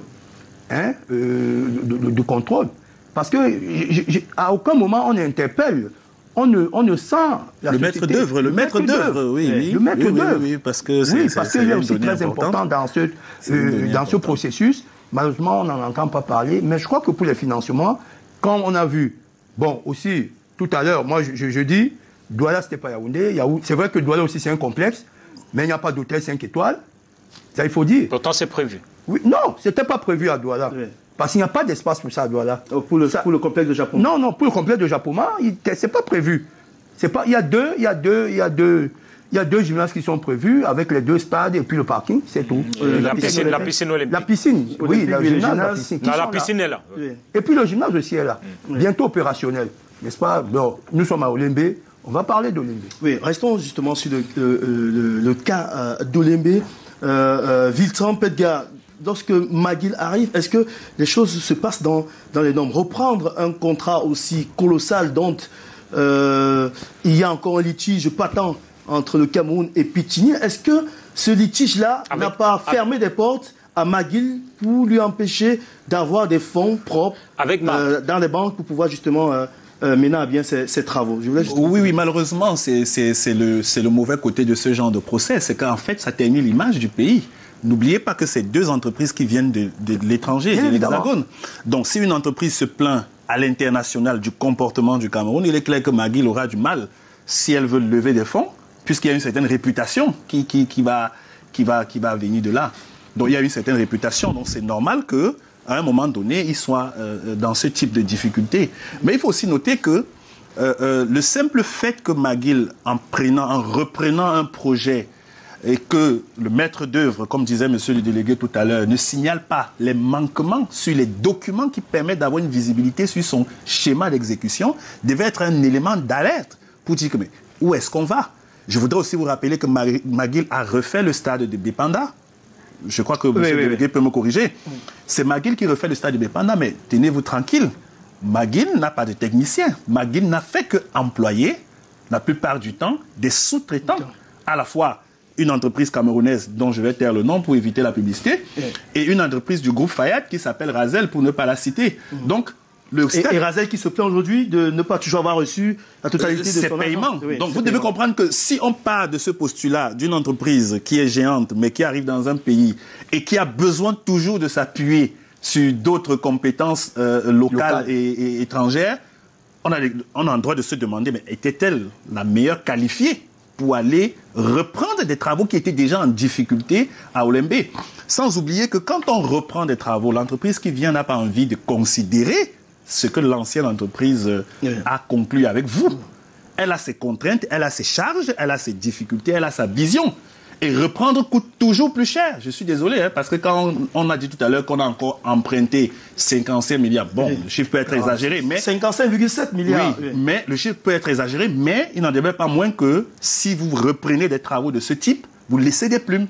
Hein, du contrôle. Parce que à aucun moment on interpelle, on ne sent la le société. maître d'œuvre, le maître d'œuvre, oui. Le maître d'œuvre. Oui, parce que qu'il est aussi très important dans ce processus. Malheureusement, on n'en entend pas parler. Mais je crois que pour les financements, quand on a vu, bon, aussi, tout à l'heure, moi je dis, Douala, c'était pas Yaoundé. C'est vrai que Douala aussi, c'est un complexe, mais il n'y a pas d'hôtel 5 étoiles. Ça, il faut dire. Pourtant, c'est prévu. Oui, non, c'était pas prévu à Douala. Oui. Parce qu'il n'y a pas d'espace pour ça à Douala. Pour le complexe de Japoma. Non, pour le complexe de Japoma, c'est pas prévu. Il y a deux gymnases qui sont prévus avec les 2 stades et puis le parking, c'est tout. La piscine olympique. La piscine, oui, la piscine. Non, la piscine est là. Oui. Et puis le gymnase aussi est là, bientôt opérationnel, n'est-ce pas? Bon, nous sommes à Olembe, on va parler d'Olembe. Oui, restons justement sur le cas d'Olembe. Viltran, Pedga, lorsque McGill arrive, est-ce que les choses se passent dans les normes? Reprendre un contrat aussi colossal dont il y a encore un litige patent entre le Cameroun et Pitini, est-ce que ce litige-là n'a pas fermé des portes à McGill pour lui empêcher d'avoir des fonds propres dans les banques pour pouvoir justement mener à bien ses travaux? Oui, malheureusement, c'est le mauvais côté de ce genre de procès, c'est qu'en fait, ça ternit l'image du pays. N'oubliez pas que c'est 2 entreprises qui viennent de l'étranger, de l'Hexagone. Donc, si une entreprise se plaint à l'international du comportement du Cameroun, il est clair que McGill aura du mal, si elle veut lever des fonds, puisqu'il y a une certaine réputation qui va venir de là. Donc, il y a une certaine réputation. Donc, c'est normal que à un moment donné, il soit dans ce type de difficultés. Mais il faut aussi noter que le simple fait que McGill, en reprenant un projet et que le maître d'œuvre, comme disait monsieur le délégué tout à l'heure, ne signale pas les manquements sur les documents qui permettent d'avoir une visibilité sur son schéma d'exécution, devait être un élément d'alerte pour dire que mais où est-ce qu'on va? Je voudrais aussi vous rappeler que McGill a refait le stade de Bépanda. Je crois que monsieur le délégué peut me corriger. C'est McGill qui refait le stade de Bépanda, mais tenez-vous tranquille. McGill n'a pas de technicien. McGill n'a fait qu'employer, la plupart du temps, des sous-traitants. À la fois une entreprise camerounaise dont je vais taire le nom pour éviter la publicité, et une entreprise du groupe Fayad qui s'appelle Razel pour ne pas la citer. Donc, et Razel qui se plaint aujourd'hui de ne pas toujours avoir reçu la totalité de son paiements. Donc vous devez comprendre que si on part de ce postulat d'une entreprise qui est géante mais qui arrive dans un pays et qui a besoin toujours de s'appuyer sur d'autres compétences locales et étrangères, on a le droit de se demander, mais était-elle la meilleure qualifiée pour aller reprendre des travaux qui étaient déjà en difficulté à Olembe? Sans oublier que quand on reprend des travaux, l'entreprise qui vient n'a pas envie de considérer ce que l'ancienne entreprise a conclu avec vous. Elle a ses contraintes, elle a ses charges, elle a ses difficultés, elle a sa vision. Et reprendre coûte toujours plus cher. Je suis désolé, parce que quand on a dit tout à l'heure qu'on a encore emprunté 55 milliards, bon, le chiffre peut être exagéré, mais... 55,7 milliards. Oui, mais le chiffre peut être exagéré, mais il n'en demeure pas moins que si vous reprenez des travaux de ce type, vous laissez des plumes.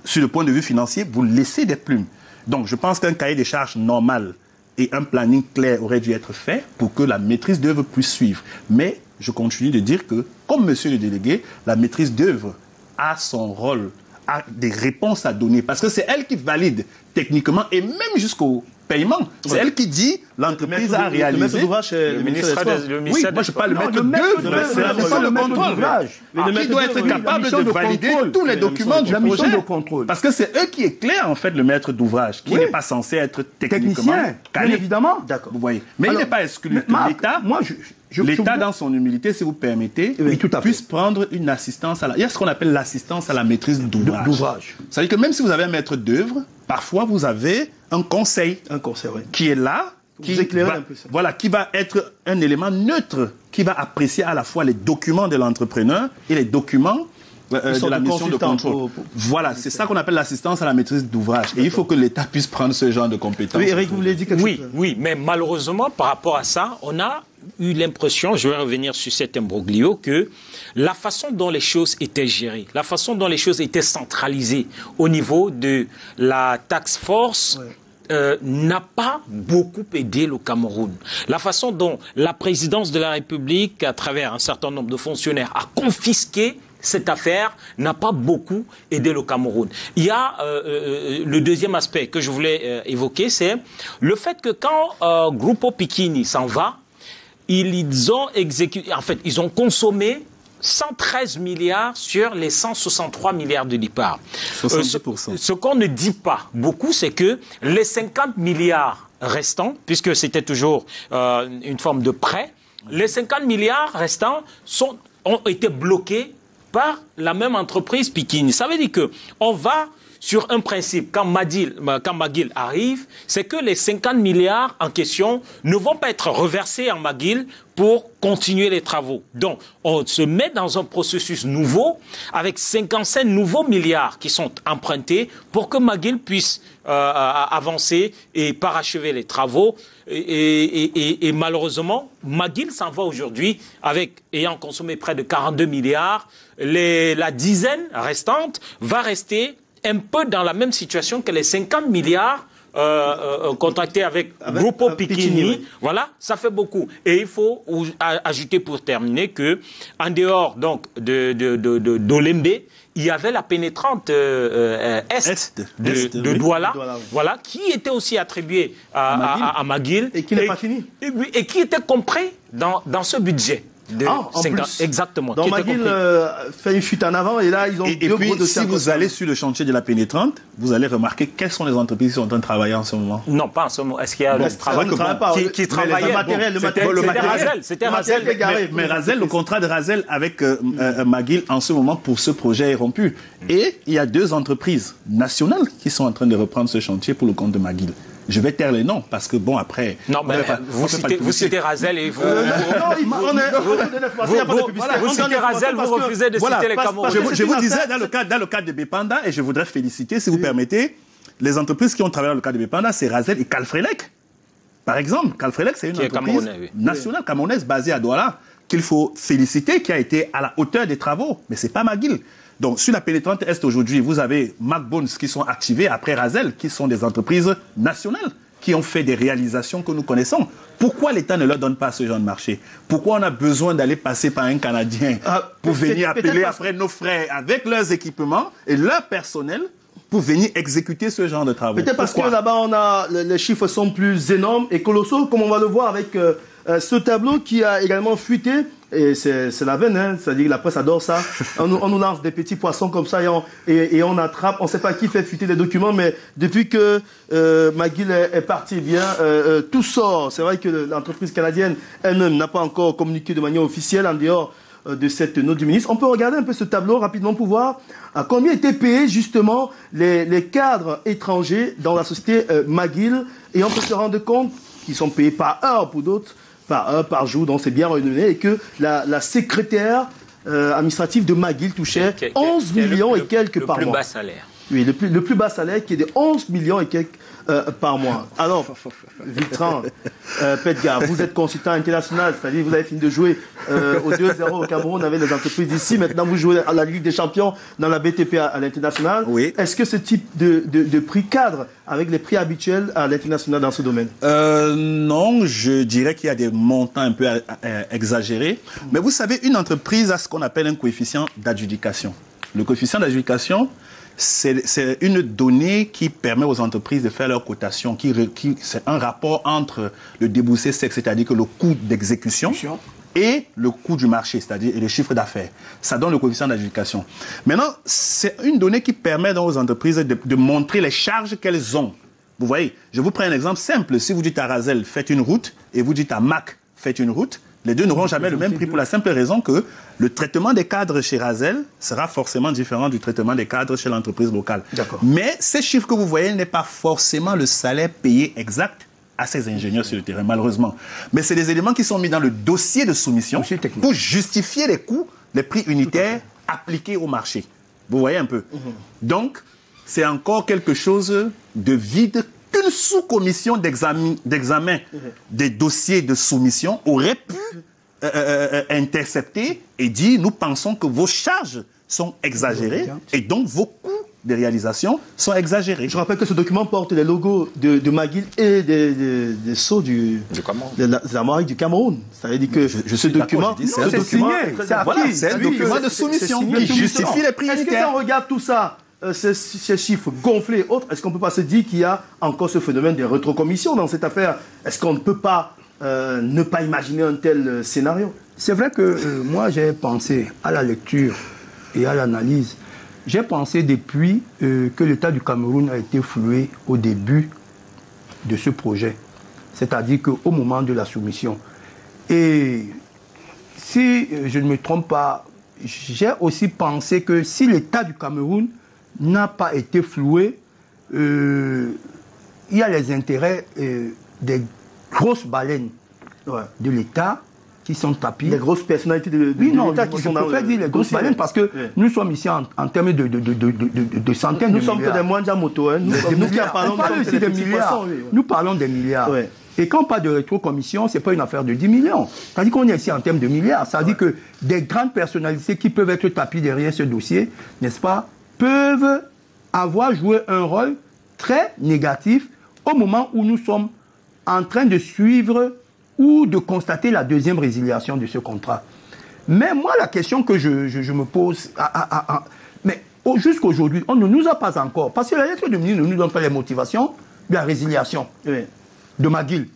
Sur le point de vue financier, vous laissez des plumes. Donc, je pense qu'un cahier des charges normal et un planning clair aurait dû être fait pour que la maîtrise d'œuvre puisse suivre. Mais je continue de dire que, comme monsieur le délégué, la maîtrise d'œuvre a son rôle, a des réponses à donner, parce que c'est elle qui valide techniquement et même jusqu'au paiement. C'est elle qui dit l'entreprise a réalisé. Le maître d'ouvrage, c'est le ministère des Oui, moi je parle le maître d'œuvre, c'est la mission de contrôle. Qui doit être capable de valider tous les documents du projet. Parce que c'est eux qui éclairent en fait le maître d'ouvrage, qui n'est pas censé être techniquement calé. Évidemment. D'accord. Vous voyez. Mais il n'est pas exclu que l'État... L'État, dans son humilité, si vous permettez, puisse prendre une assistance à la... Il y a ce qu'on appelle l'assistance à la maîtrise d'ouvrage. C'est-à-dire que même si vous avez un maître d'œuvre, parfois vous avez un conseil qui est là, qui va être un élément neutre, qui va apprécier à la fois les documents de l'entrepreneur et les documents de la mission de contrôle. Voilà, c'est ça qu'on appelle l'assistance à la maîtrise d'ouvrage. Et il faut que l'État puisse prendre ce genre de compétences. Oui, Eric, vous voulez dire quelque chose? Oui, mais malheureusement, par rapport à ça, on a eu l'impression, je vais revenir sur cet imbroglio, que la façon dont les choses étaient gérées, la façon dont les choses étaient centralisées au niveau de la task force, n'a pas beaucoup aidé le Cameroun. La façon dont la présidence de la République, à travers un certain nombre de fonctionnaires, a confisqué cette affaire n'a pas beaucoup aidé le Cameroun. Il y a le deuxième aspect que je voulais évoquer, c'est le fait que quand Grupo Pichini s'en va, ils ont exécuté, en fait, ils ont consommé 113 milliards sur les 163 milliards de départ. Ce qu'on ne dit pas beaucoup, c'est que les 50 milliards restants, puisque c'était toujours une forme de prêt, les 50 milliards restants ont été bloqués par la même entreprise Pichini. Ça veut dire qu'on va sur un principe, quand McGill arrive, c'est que les 50 milliards en question ne vont pas être reversés en McGill pour continuer les travaux. Donc, on se met dans un processus nouveau avec 55 nouveaux milliards qui sont empruntés pour que McGill puisse avancer et parachever les travaux. Et malheureusement, McGill s'en va aujourd'hui ayant consommé près de 42 milliards. La dizaine restante va rester un peu dans la même situation que les 50 milliards contractés avec Grupo Pichini. Oui. Voilà, ça fait beaucoup. Et il faut ajouter pour terminer que, en dehors donc d'Olembe, il y avait la pénétrante est de Douala, voilà, qui était aussi attribuée à McGill. Et qui n'est pas fini. Et qui était compris dans ce budget. En plus. Exactement. Donc McGill fait une chute en avant et là ils ont deux gros dossiers. Si vous allez sur le chantier de la pénétrante, vous allez remarquer quelles sont les entreprises qui sont en train de travailler en ce moment. Non, pas en ce moment. Est-ce qu'il y a qui travaillait? C'était Razel. Mais Razel, le contrat de Razel avec McGill en ce moment pour ce projet est rompu. Et il y a deux entreprises nationales qui sont en train de reprendre ce chantier pour le compte de McGill. Je vais taire les noms parce que bon après. Non mais vous citez Razel et vous. Vous citez Razel, vous refusez de citer les Camerounais. Je vous disais dans le cadre de Bepanda et je voudrais féliciter, si vous permettez, les entreprises qui ont travaillé dans le cadre de Bepanda, c'est Razel et Calfrelec. Par exemple, Calfrelec, c'est une entreprise nationale camerounaise basée à Douala qu'il faut féliciter, qui a été à la hauteur des travaux, mais c'est pas McGill. Donc, sur la pénétrante Est aujourd'hui, vous avez McBones qui sont activés après Razel, qui sont des entreprises nationales, qui ont fait des réalisations que nous connaissons. Pourquoi l'État ne leur donne pas ce genre de marché? Pourquoi on a besoin d'aller passer par un Canadien pour venir appeler après nos frères avec leurs équipements et leur personnel pour venir exécuter ce genre de travaux? Peut-être parce que là-bas, les chiffres sont plus énormes et colossaux, comme on va le voir avec ce tableau qui a également fuité. Et c'est la veine, hein, c'est-à-dire que la presse adore ça. On nous lance des petits poissons comme ça et on attrape. On ne sait pas qui fait fuiter les documents, mais depuis que McGill est parti, bien tout sort. C'est vrai que l'entreprise canadienne elle-même n'a pas encore communiqué de manière officielle en dehors de cette note du ministre. On peut regarder un peu ce tableau rapidement pour voir à combien étaient payés justement les cadres étrangers dans la société McGill, et on peut se rendre compte qu'ils sont payés par heure pour d'autres. Par heure, par jour, donc c'est bien renommé, et que la secrétaire administrative de McGill touchait 11 millions et quelques par mois. Le plus bas salaire. Oui, le plus bas salaire qui est de 11 millions et quelques par mois. Alors, Vitran, Pedgar, vous êtes consultant international, c'est-à-dire vous avez fini de jouer au 2-0 au Cameroun avec les entreprises d'ici. Maintenant, vous jouez à la Ligue des Champions dans la BTP à l'international. Oui. Est-ce que ce type de prix cadre avec les prix habituels à l'international dans ce domaine? Non, je dirais qu'il y a des montants un peu exagérés. Mais vous savez, une entreprise a ce qu'on appelle un coefficient d'adjudication. Le coefficient d'adjudication, c'est une donnée qui permet aux entreprises de faire leur cotation. C'est un rapport entre le déboursé sec, c'est-à-dire que le coût d'exécution, et le coût du marché, c'est-à-dire le chiffre d'affaires. Ça donne le coefficient d'adjudication. Maintenant, c'est une donnée qui permet donc aux entreprises de montrer les charges qu'elles ont. Vous voyez, je vous prends un exemple simple. Si vous dites à Razel, faites une route, et vous dites à Mac, faites une route, les deux n'auront jamais le même prix pour la simple raison que le traitement des cadres chez Razel sera forcément différent du traitement des cadres chez l'entreprise locale. Mais ces chiffres que vous voyez n'est pas forcément le salaire payé exact à ces ingénieurs sur le terrain, malheureusement. Mais c'est des éléments qui sont mis dans le dossier de soumission pour justifier les coûts, les prix unitaires appliqués au marché. Vous voyez un peu. Donc, c'est encore quelque chose de vide qu'une sous-commission d'examen des dossiers de soumission aurait pu intercepter et dire, nous pensons que vos charges sont exagérées et donc vos coûts des réalisations sont exagérées. Je rappelle que ce document porte les logos de McGill et des sceaux de la monarchie du Cameroun. Ça veut dire que ce document, c'est un document de soumission qui justifie les prix unitaires. Est-ce que quand on regarde tout ça, ces chiffres gonflés et autres, est-ce qu'on ne peut pas se dire qu'il y a encore ce phénomène de rétrocommission dans cette affaire? Est-ce qu'on ne peut pas ne pas imaginer un tel scénario? C'est vrai que moi j'ai pensé à la lecture et à l'analyse. J'ai pensé depuis que l'État du Cameroun a été floué au début de ce projet, c'est-à-dire qu'au moment de la soumission. Et si je ne me trompe pas, j'ai aussi pensé que si l'État du Cameroun n'a pas été floué, il y a les intérêts des grosses baleines de l'État qui sont tapis. Les grosses personnalités de l'État qui sont dans le dire les grosses baleines parce que nous sommes ici en termes de centaines de milliards. Nous sommes que des Mwanjamoto. Nous parlons des milliards. Ouais. Et quand on parle de rétrocommission, ce n'est pas une affaire de 10 millions. C'est-à-dire qu'on est ici en termes de milliards. C'est-à-dire que des grandes personnalités qui peuvent être tapis derrière ce dossier, n'est-ce pas, peuvent avoir joué un rôle très négatif au moment où nous sommes en train de suivre ou de constater la deuxième résiliation de ce contrat. Mais moi, la question que je me pose, mais jusqu'aujourd'hui, on ne nous a pas encore, parce que la lettre de ministre ne nous donne pas les motivations de la résiliation de McGill.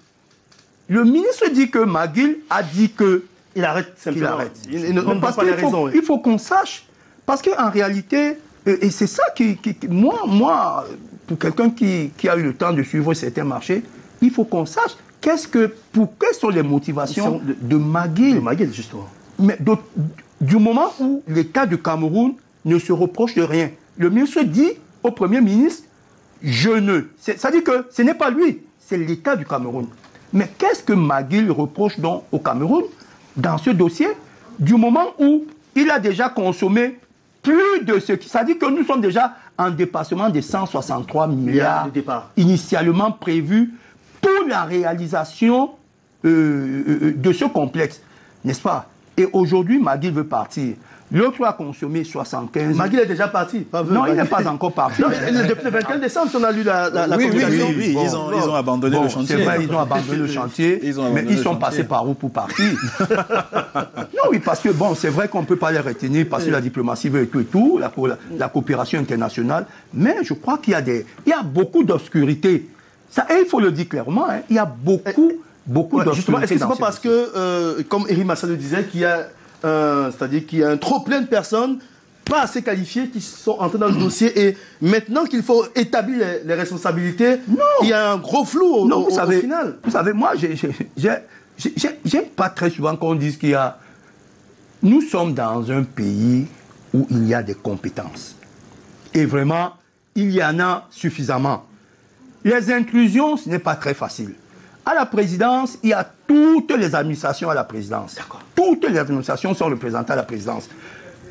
Le ministre dit que McGill a dit qu'il arrête simplement. Il ne donne pas les raisons. Il faut qu'on sache, parce qu'en réalité, et c'est ça moi, pour quelqu'un qui a eu le temps de suivre certains marchés, il faut qu'on sache quelles sont les motivations de McGill. De McGill, justement. Mais du moment où l'État du Cameroun ne se reproche de rien, le ministre dit au Premier ministre, c'est-à-dire que ce n'est pas lui, c'est l'État du Cameroun. Mais qu'est-ce que McGill reproche donc au Cameroun dans ce dossier, du moment où il a déjà consommé plus de ce qui... C'est-à-dire que nous sommes déjà en dépassement des 163 milliards initialement prévus pour la réalisation de ce complexe, n'est-ce pas? Et aujourd'hui, McGill veut partir. L'autre a consommé 75... McGill est déjà parti. Non, il n'est pas encore parti. Depuis le 21 décembre, on a lu la communication. Oui, ils ont abandonné le chantier. C'est vrai, ils ont abandonné le chantier, mais ils sont passés par où pour partir? Non, oui, parce que bon, c'est vrai qu'on ne peut pas les retenir parce que la diplomatie veut tout et tout, la coopération internationale, mais je crois qu'il y a beaucoup d'obscurité. Et il faut le dire clairement, hein, il y a beaucoup d'obscurité. Justement, est-ce que c'est pas parce que, comme Éric Massa le disait, qu'il y a c'est-à-dire qu'il y a un trop plein de personnes pas assez qualifiées qui sont entrées dans le dossier et maintenant qu'il faut établir les responsabilités, il y a un gros flou au final. Vous savez, moi, j'aime pas très souvent qu'on dise qu'il y a... Nous sommes dans un pays où il y a des compétences. Et vraiment, il y en a suffisamment. Les inclusions, ce n'est pas très facile. À la présidence, il y a toutes les administrations à la présidence. Toutes les administrations sont représentées à la présidence.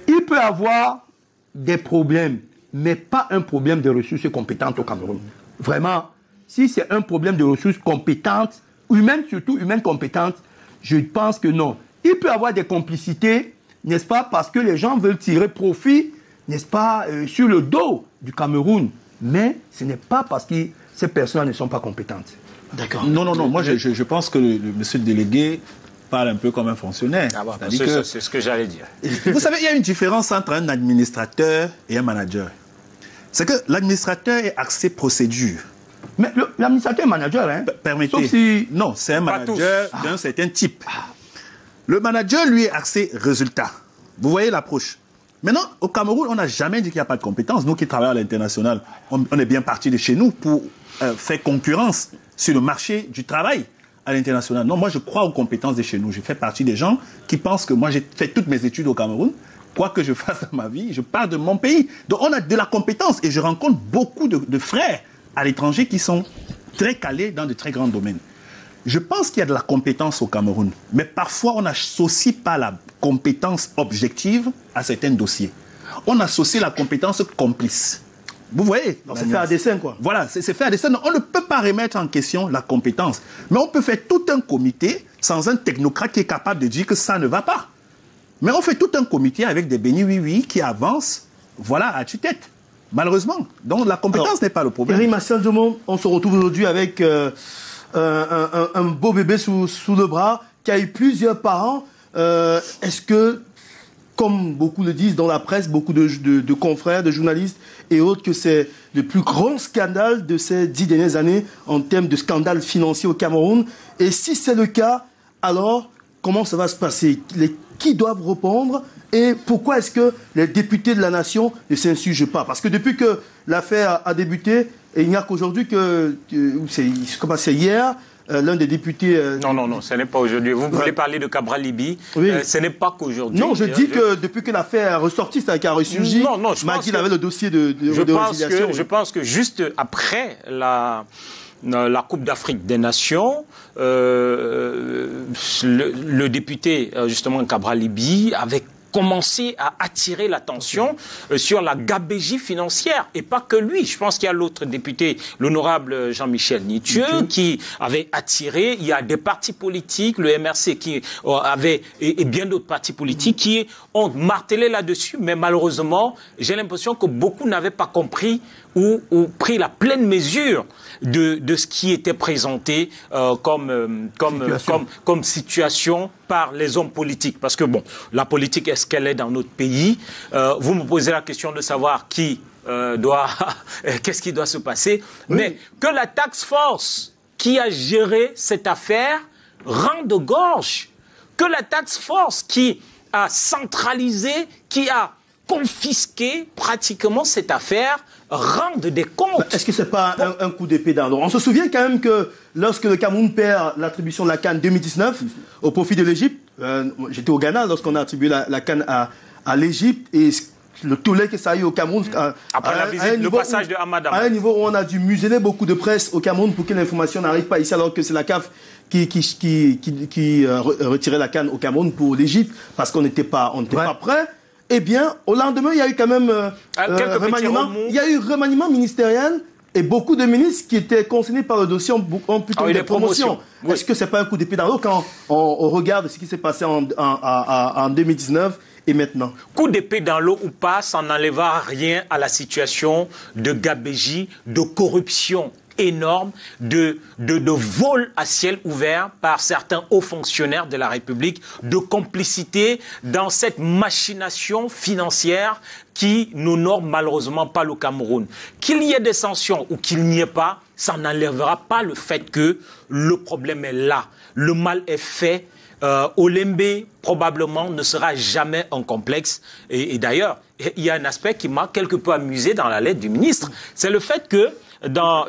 Il peut y avoir des problèmes, mais pas un problème de ressources compétentes au Cameroun. Vraiment, si c'est un problème de ressources compétentes, humaines surtout, humaines compétentes, je pense que non. Il peut y avoir des complicités, n'est-ce pas, parce que les gens veulent tirer profit, n'est-ce pas, sur le dos du Cameroun. Mais ce n'est pas parce que ces personnes ne sont pas compétentes. D'accord. Non. Moi, je pense que monsieur le délégué parle un peu comme un fonctionnaire. Ah bon, c'est ce que j'allais dire. Vous savez, il y a une différence entre un administrateur et un manager. C'est que l'administrateur est axé procédure. Mais l'administrateur est manager, hein? Permettez. Sauf si... Non, c'est un manager d'un certain type. Le manager, lui, est axé résultat. Vous voyez l'approche. Maintenant, au Cameroun, on n'a jamais dit qu'il n'y a pas de compétences. Nous qui travaillons à l'international, on est bien parti de chez nous pour faire concurrence sur le marché du travail à l'international. Non, moi, je crois aux compétences de chez nous. Je fais partie des gens qui pensent que moi, j'ai fait toutes mes études au Cameroun. Quoi que je fasse dans ma vie, je pars de mon pays. Donc, on a de la compétence. Et je rencontre beaucoup de frères à l'étranger qui sont très calés dans de très grands domaines. Je pense qu'il y a de la compétence au Cameroun. Mais parfois, on n'associe pas la compétence objective à certains dossiers. On associe la compétence complice. Vous voyez? C'est fait à dessein, quoi. Voilà, c'est fait à dessein. On ne peut pas remettre en question la compétence. Mais on peut faire tout un comité sans un technocrate qui est capable de dire que ça ne va pas. Mais on fait tout un comité avec des bénis oui-oui qui avancent, voilà, à tue-tête. Malheureusement. Donc la compétence n'est pas le problème. Éric Martial Diomon, on se retrouve aujourd'hui avec un beau bébé sous le bras qui a eu plusieurs parents. Est-ce que, comme beaucoup le disent dans la presse, beaucoup de confrères, de journalistes et autres, que c'est le plus grand scandale de ces 10 dernières années en termes de scandale financier au Cameroun? Et si c'est le cas, alors comment ça va se passer? Qui doivent répondre? Et pourquoi est-ce que les députés de la nation ne s'insurgent pas? Parce que depuis que l'affaire a débuté, et il n'y a qu'aujourd'hui c'est hier, l'un des députés... Non, ce n'est pas aujourd'hui. Vous voulez parler de Cabral Libye, oui. Ce n'est pas qu'aujourd'hui. Non, je dis que depuis que l'affaire est ressortie, c'est-à-dire qu'elle a ressurgi, Magui avait le dossier de résiliation. Je pense que juste après la Coupe d'Afrique des Nations, le député, justement, Cabral Libye, avait commencé à attirer l'attention sur la gabegie financière. Et pas que lui. Je pense qu'il y a l'autre député, l'honorable Jean-Michel Nitieux, qui avait attiré. Il y a des partis politiques, le MRC qui avait, et bien d'autres partis politiques qui ont martelé là-dessus. Mais malheureusement, j'ai l'impression que beaucoup n'avaient pas compris ou pris la pleine mesure de ce qui était présenté comme situation par les hommes politiques. Parce que, bon, la politique, est-ce qu'elle est dans notre pays? Vous me posez la question de savoir qu'est-ce qui doit se passer. Oui. Mais que la task force qui a géré cette affaire rende gorge. Que la task force qui a centralisé, qui a confisqué pratiquement cette affaire, rende des comptes. Est-ce que ce n'est pas un coup d'épée dans l'eau? On se souvient quand même que lorsque le Cameroun perd l'attribution de la CAN 2019 au profit de l'Égypte, j'étais au Ghana lorsqu'on a attribué la CAN à l'Égypte, et le tollé que ça a eu au Cameroun... Après la visite, le passage de Hamad Hamad. À un niveau où on a dû museler beaucoup de presse au Cameroun pour que l'information n'arrive pas ici, alors que c'est la CAF qui retirait la CAN au Cameroun pour l'Égypte, parce qu'on n'était pas prêt. Eh bien, au lendemain, il y a eu quand même remaniement ministériel, et beaucoup de ministres qui étaient concernés par le dossier ont plutôt des promotions. Oui. Est-ce que ce n'est pas un coup d'épée dans l'eau quand on regarde ce qui s'est passé en 2019 et maintenant? Coup d'épée dans l'eau ou pas, ça n'enlèvera rien à la situation de gabégie, de corruption énorme, de vol à ciel ouvert par certains hauts fonctionnaires de la République, de complicité dans cette machination financière qui n'honore malheureusement pas le Cameroun. Qu'il y ait des sanctions ou qu'il n'y ait pas, ça n'enlèvera pas le fait que le problème est là. Le mal est fait. Olembe, probablement, ne sera jamais un complexe. Et d'ailleurs, il y a un aspect qui m'a quelque peu amusé dans la lettre du ministre. C'est le fait que, dans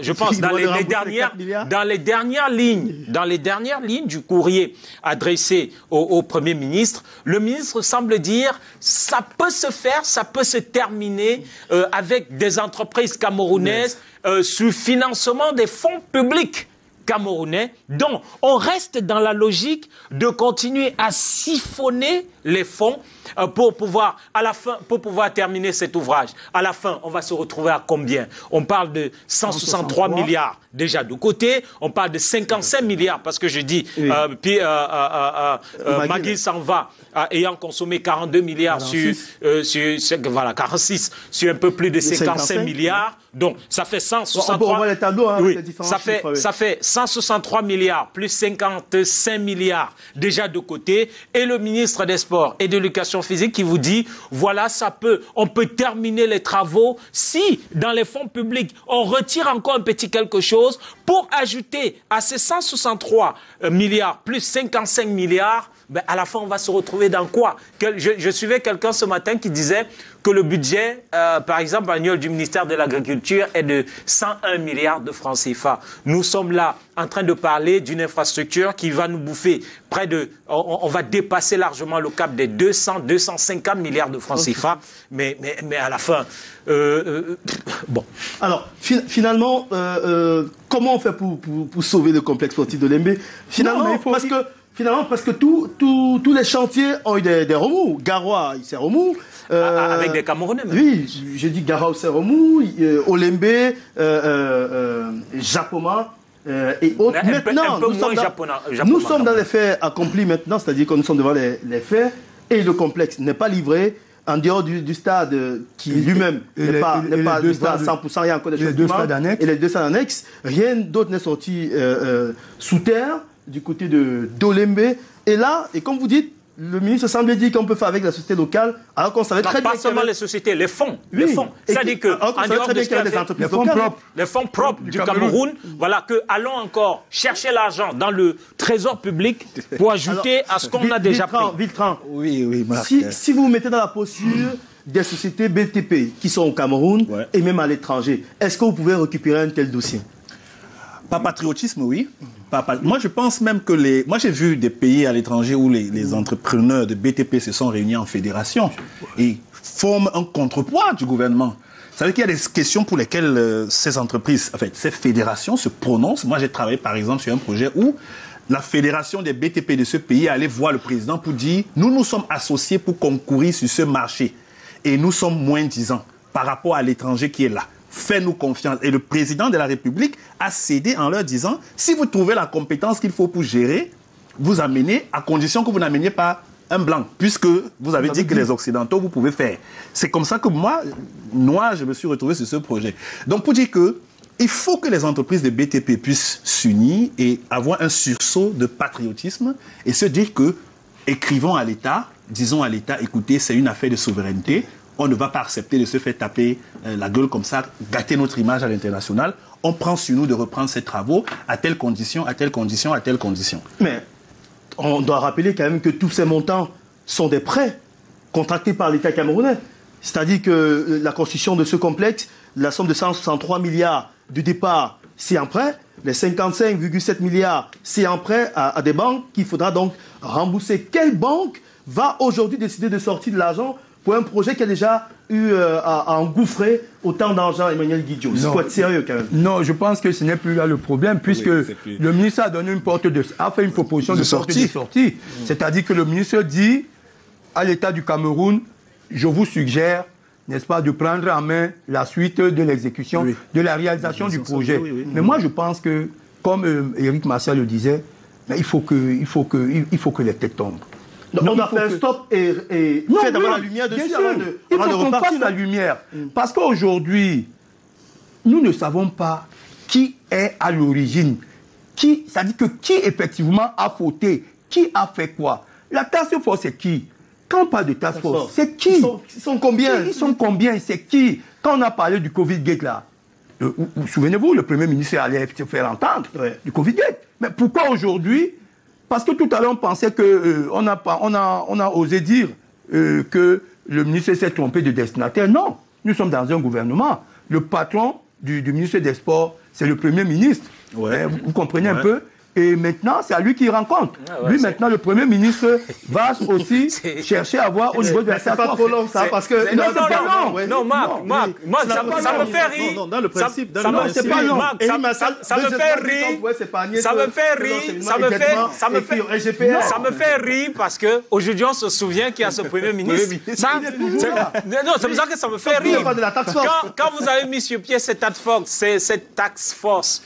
les dernières lignes du courrier adressé au Premier ministre, le ministre semble dire ça peut se faire, ça peut se terminer avec des entreprises camerounaises sous financement des fonds publics camerounais. Donc, on reste dans la logique de continuer à siphonner les fonds pour pouvoir terminer cet ouvrage. À la fin, on va se retrouver à combien? On parle de 163 milliards déjà de côté. On parle de 55 milliards parce que je dis, Magui s'en va ayant consommé 42 milliards 46 sur un peu plus de 55 milliards. Donc, ça fait 163... On voit les tableaux, hein, oui, ça fait 163 milliards plus 55 milliards déjà de côté. Et le ministre des Sports et de l'Éducation physique qui vous dit, voilà, on peut terminer les travaux si, dans les fonds publics, on retire encore un petit quelque chose pour ajouter à ces 163 milliards plus 55 milliards, ben à la fin, on va se retrouver dans quoi? Je suivais quelqu'un ce matin qui disait que le budget, par exemple, annuel du ministère de l'Agriculture est de 101 milliards de francs CFA. Nous sommes là en train de parler d'une infrastructure qui va nous bouffer on va dépasser largement le cap des 250 milliards de francs CFA. Mais à la fin, bon. Alors, finalement, comment on fait pour sauver le complexe sportif de Lembe? Finalement, parce que tous les chantiers ont eu des remous. Garoua, il s'est remous. Avec des Camerounais même. Oui, j'ai dit Garoua, c'est remous. Olembe, Japoma et autres. Maintenant, nous sommes dans les faits accomplis maintenant, c'est-à-dire que nous sommes devant les faits et le complexe n'est pas livré. en dehors du stade qui lui-même n'est pas du stade à 100%, il y a encore des choses et les deux stades annexes, rien d'autre n'est sorti sous terre du côté de Dolembe. Et là, et comme vous dites, le ministre semble dire qu'on peut faire avec la société locale, alors qu'on savait très bien. Pas seulement les sociétés, les fonds. Oui. Les fonds. C'est-à-dire que, en dehors de les fonds propres du Cameroun, voilà, que allons encore chercher l'argent dans le trésor public pour ajouter à ce qu'on a déjà pris. Viltran, oui, Marc. Si vous vous mettez dans la posture des sociétés BTP qui sont au Cameroun et même à l'étranger, est-ce que vous pouvez récupérer un tel dossier? Pas patriotisme, oui. Moi, je pense même que moi, j'ai vu des pays à l'étranger où les entrepreneurs de BTP se sont réunis en fédération et forment un contrepoids du gouvernement. Ça veut dire qu'il y a des questions pour lesquelles ces entreprises, en fait, ces fédérations se prononcent. Moi, j'ai travaillé, par exemple, sur un projet où la fédération des BTP de ce pays allait voir le président pour dire « Nous nous sommes associés pour concourir sur ce marché et nous sommes moins disants par rapport à l'étranger qui est là. Fais-nous confiance. » Et le président de la République a cédé en leur disant « Si vous trouvez la compétence qu'il faut pour gérer, vous amenez, à condition que vous n'ameniez pas un blanc, puisque vous avez dit que les Occidentaux, vous pouvez faire. » C'est comme ça que moi, je me suis retrouvé sur ce projet. Donc pour dire que il faut que les entreprises de BTP puissent s'unir et avoir un sursaut de patriotisme et se dire que, écrivons à l'État, disons à l'État, écoutez, c'est une affaire de souveraineté, on ne va pas accepter de se faire taper la gueule comme ça, gâter notre image à l'international. On prend sur nous de reprendre ces travaux à telle condition, à telle condition, à telle condition. Mais on doit rappeler quand même que tous ces montants sont des prêts contractés par l'État camerounais. C'est-à-dire que la construction de ce complexe, la somme de 163 milliards du départ, c'est un prêt. Les 55,7 milliards, c'est un prêt à des banques qu'il faudra donc rembourser. Quelle banque va aujourd'hui décider de sortir de l'argent pour un projet qui a déjà eu à engouffrer autant d'argent, Emmanuel Guidiot? Il faut être sérieux quand même. Non, je pense que ce n'est plus là le problème, puisque le ministre a donné a fait une proposition de sortie. C'est-à-dire que le ministre dit à l'État du Cameroun, je vous suggère, n'est-ce pas, de prendre en main la suite de l'exécution, de la réalisation du projet. Mais moi, je pense que, comme Éric Martial le disait, il faut que les têtes tombent. Donc on a fait un stop et fait d'avoir la lumière dessus avant de repartir la lumière. Parce qu'aujourd'hui, nous ne savons pas qui est à l'origine. C'est-à-dire que qui effectivement a fauté, qui a fait quoi. La task force, c'est qui? Quand on parle de task force, c'est qui? Ils sont combien? Ils sont combien? C'est qui? Quand on a parlé du Covid-Gate là, souvenez-vous, le Premier ministre allait se faire entendre du Covid-Gate. Mais pourquoi aujourd'hui? Parce que tout à l'heure, on pensait qu'on a osé dire que le ministre s'est trompé de destinataire. Non, nous sommes dans un gouvernement. Le patron du ministre des Sports, c'est le Premier ministre. Vous comprenez un peu? Et maintenant, c'est à lui qu'il rencontre. Maintenant, le Premier ministre va aussi chercher à voir au niveau de la... C'est pas trop long, ça, parce que... Non, Marc, ça me fait rire. Non, dans le principe... Ça me fait rire parce que aujourd'hui on se souvient qu'il y a ce Premier ministre. Non, c'est pour ça que ça me fait rire. Quand vous avez mis sur pied cette task force,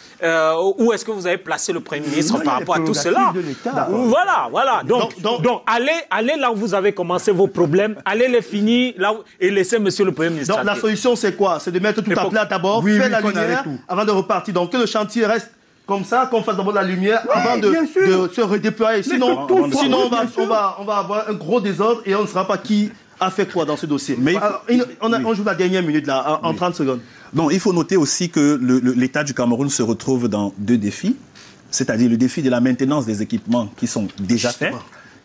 où est-ce que vous avez placé le Premier ministre par rapport à tout cela? Voilà. Donc, allez là où vous avez commencé vos problèmes, allez les finir là et laissez monsieur le Premier ministre. Donc, la solution, c'est quoi? C'est de mettre tout à plat d'abord, faire la lumière avant de repartir. Donc, que le chantier reste comme ça, qu'on fasse d'abord la lumière avant de se redéployer. Sinon, on va avoir un gros désordre et on ne saura pas qui a fait quoi dans ce dossier. Mais on joue la dernière minute là, en 30 secondes. Donc, il faut noter aussi que l'État du Cameroun se retrouve dans deux défis. C'est-à-dire le défi de la maintenance des équipements qui sont déjà faits,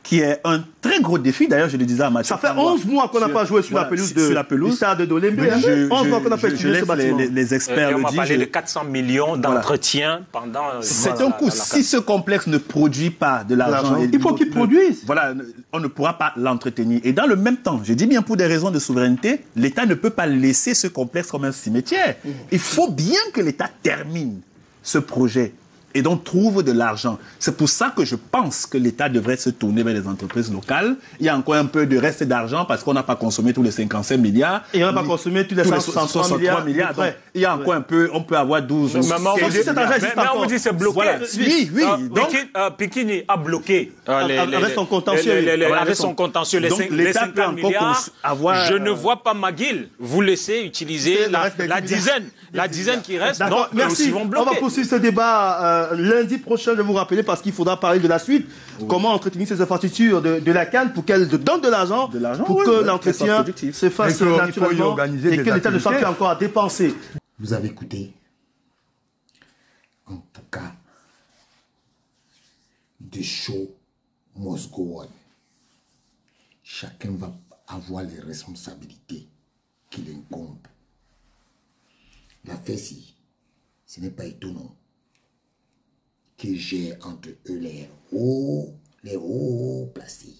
qui est un très gros défi. D'ailleurs, je le disais à Mathieu. Ça fait 11 mois qu'on n'a pas joué sur la pelouse du stade de Dolembe. 11 mois qu'on n'a pas utilisé ce bâtiment. Les experts le disent. On va parler de 400 millions d'entretien pendant... C'est un coût. Si ce complexe ne produit pas de l'argent... Il faut qu'il produise. Voilà, on ne pourra pas l'entretenir. Et dans le même temps, je dis bien pour des raisons de souveraineté, l'État ne peut pas laisser ce complexe comme un cimetière. Il faut bien que l'État termine ce projet et donc trouvent de l'argent. C'est pour ça que je pense que l'État devrait se tourner vers les entreprises locales. Il y a encore un peu de reste d'argent parce qu'on n'a pas consommé tous les 55 milliards. Et on n'a pas consommé tous les 163 milliards. Donc, il y a encore un peu, on peut avoir 12 ou 15 mais on vous dit c'est bloqué. Voilà. Oui. Donc, Pikini a bloqué avec son contentieux. Avec son contentieux, les 50 milliards. Je ne vois pas McGill vous laisser utiliser la dizaine qui reste. Non, merci. On va poursuivre ce débat lundi prochain, je vous rappeler, parce qu'il faudra parler de la suite. Oui. Comment entretenir ces infrastructures de la CAN pour qu'elles donnent de l'argent, pour que l'entretien se fasse naturellement et que l'État ne soit plus encore à dépenser. Vous avez écouté. En tout cas, the show must go on. Chacun va avoir les responsabilités qui l'incombent. L'affaire-ci, ce n'est pas étonnant qu'ils gèrent entre eux les hauts placés.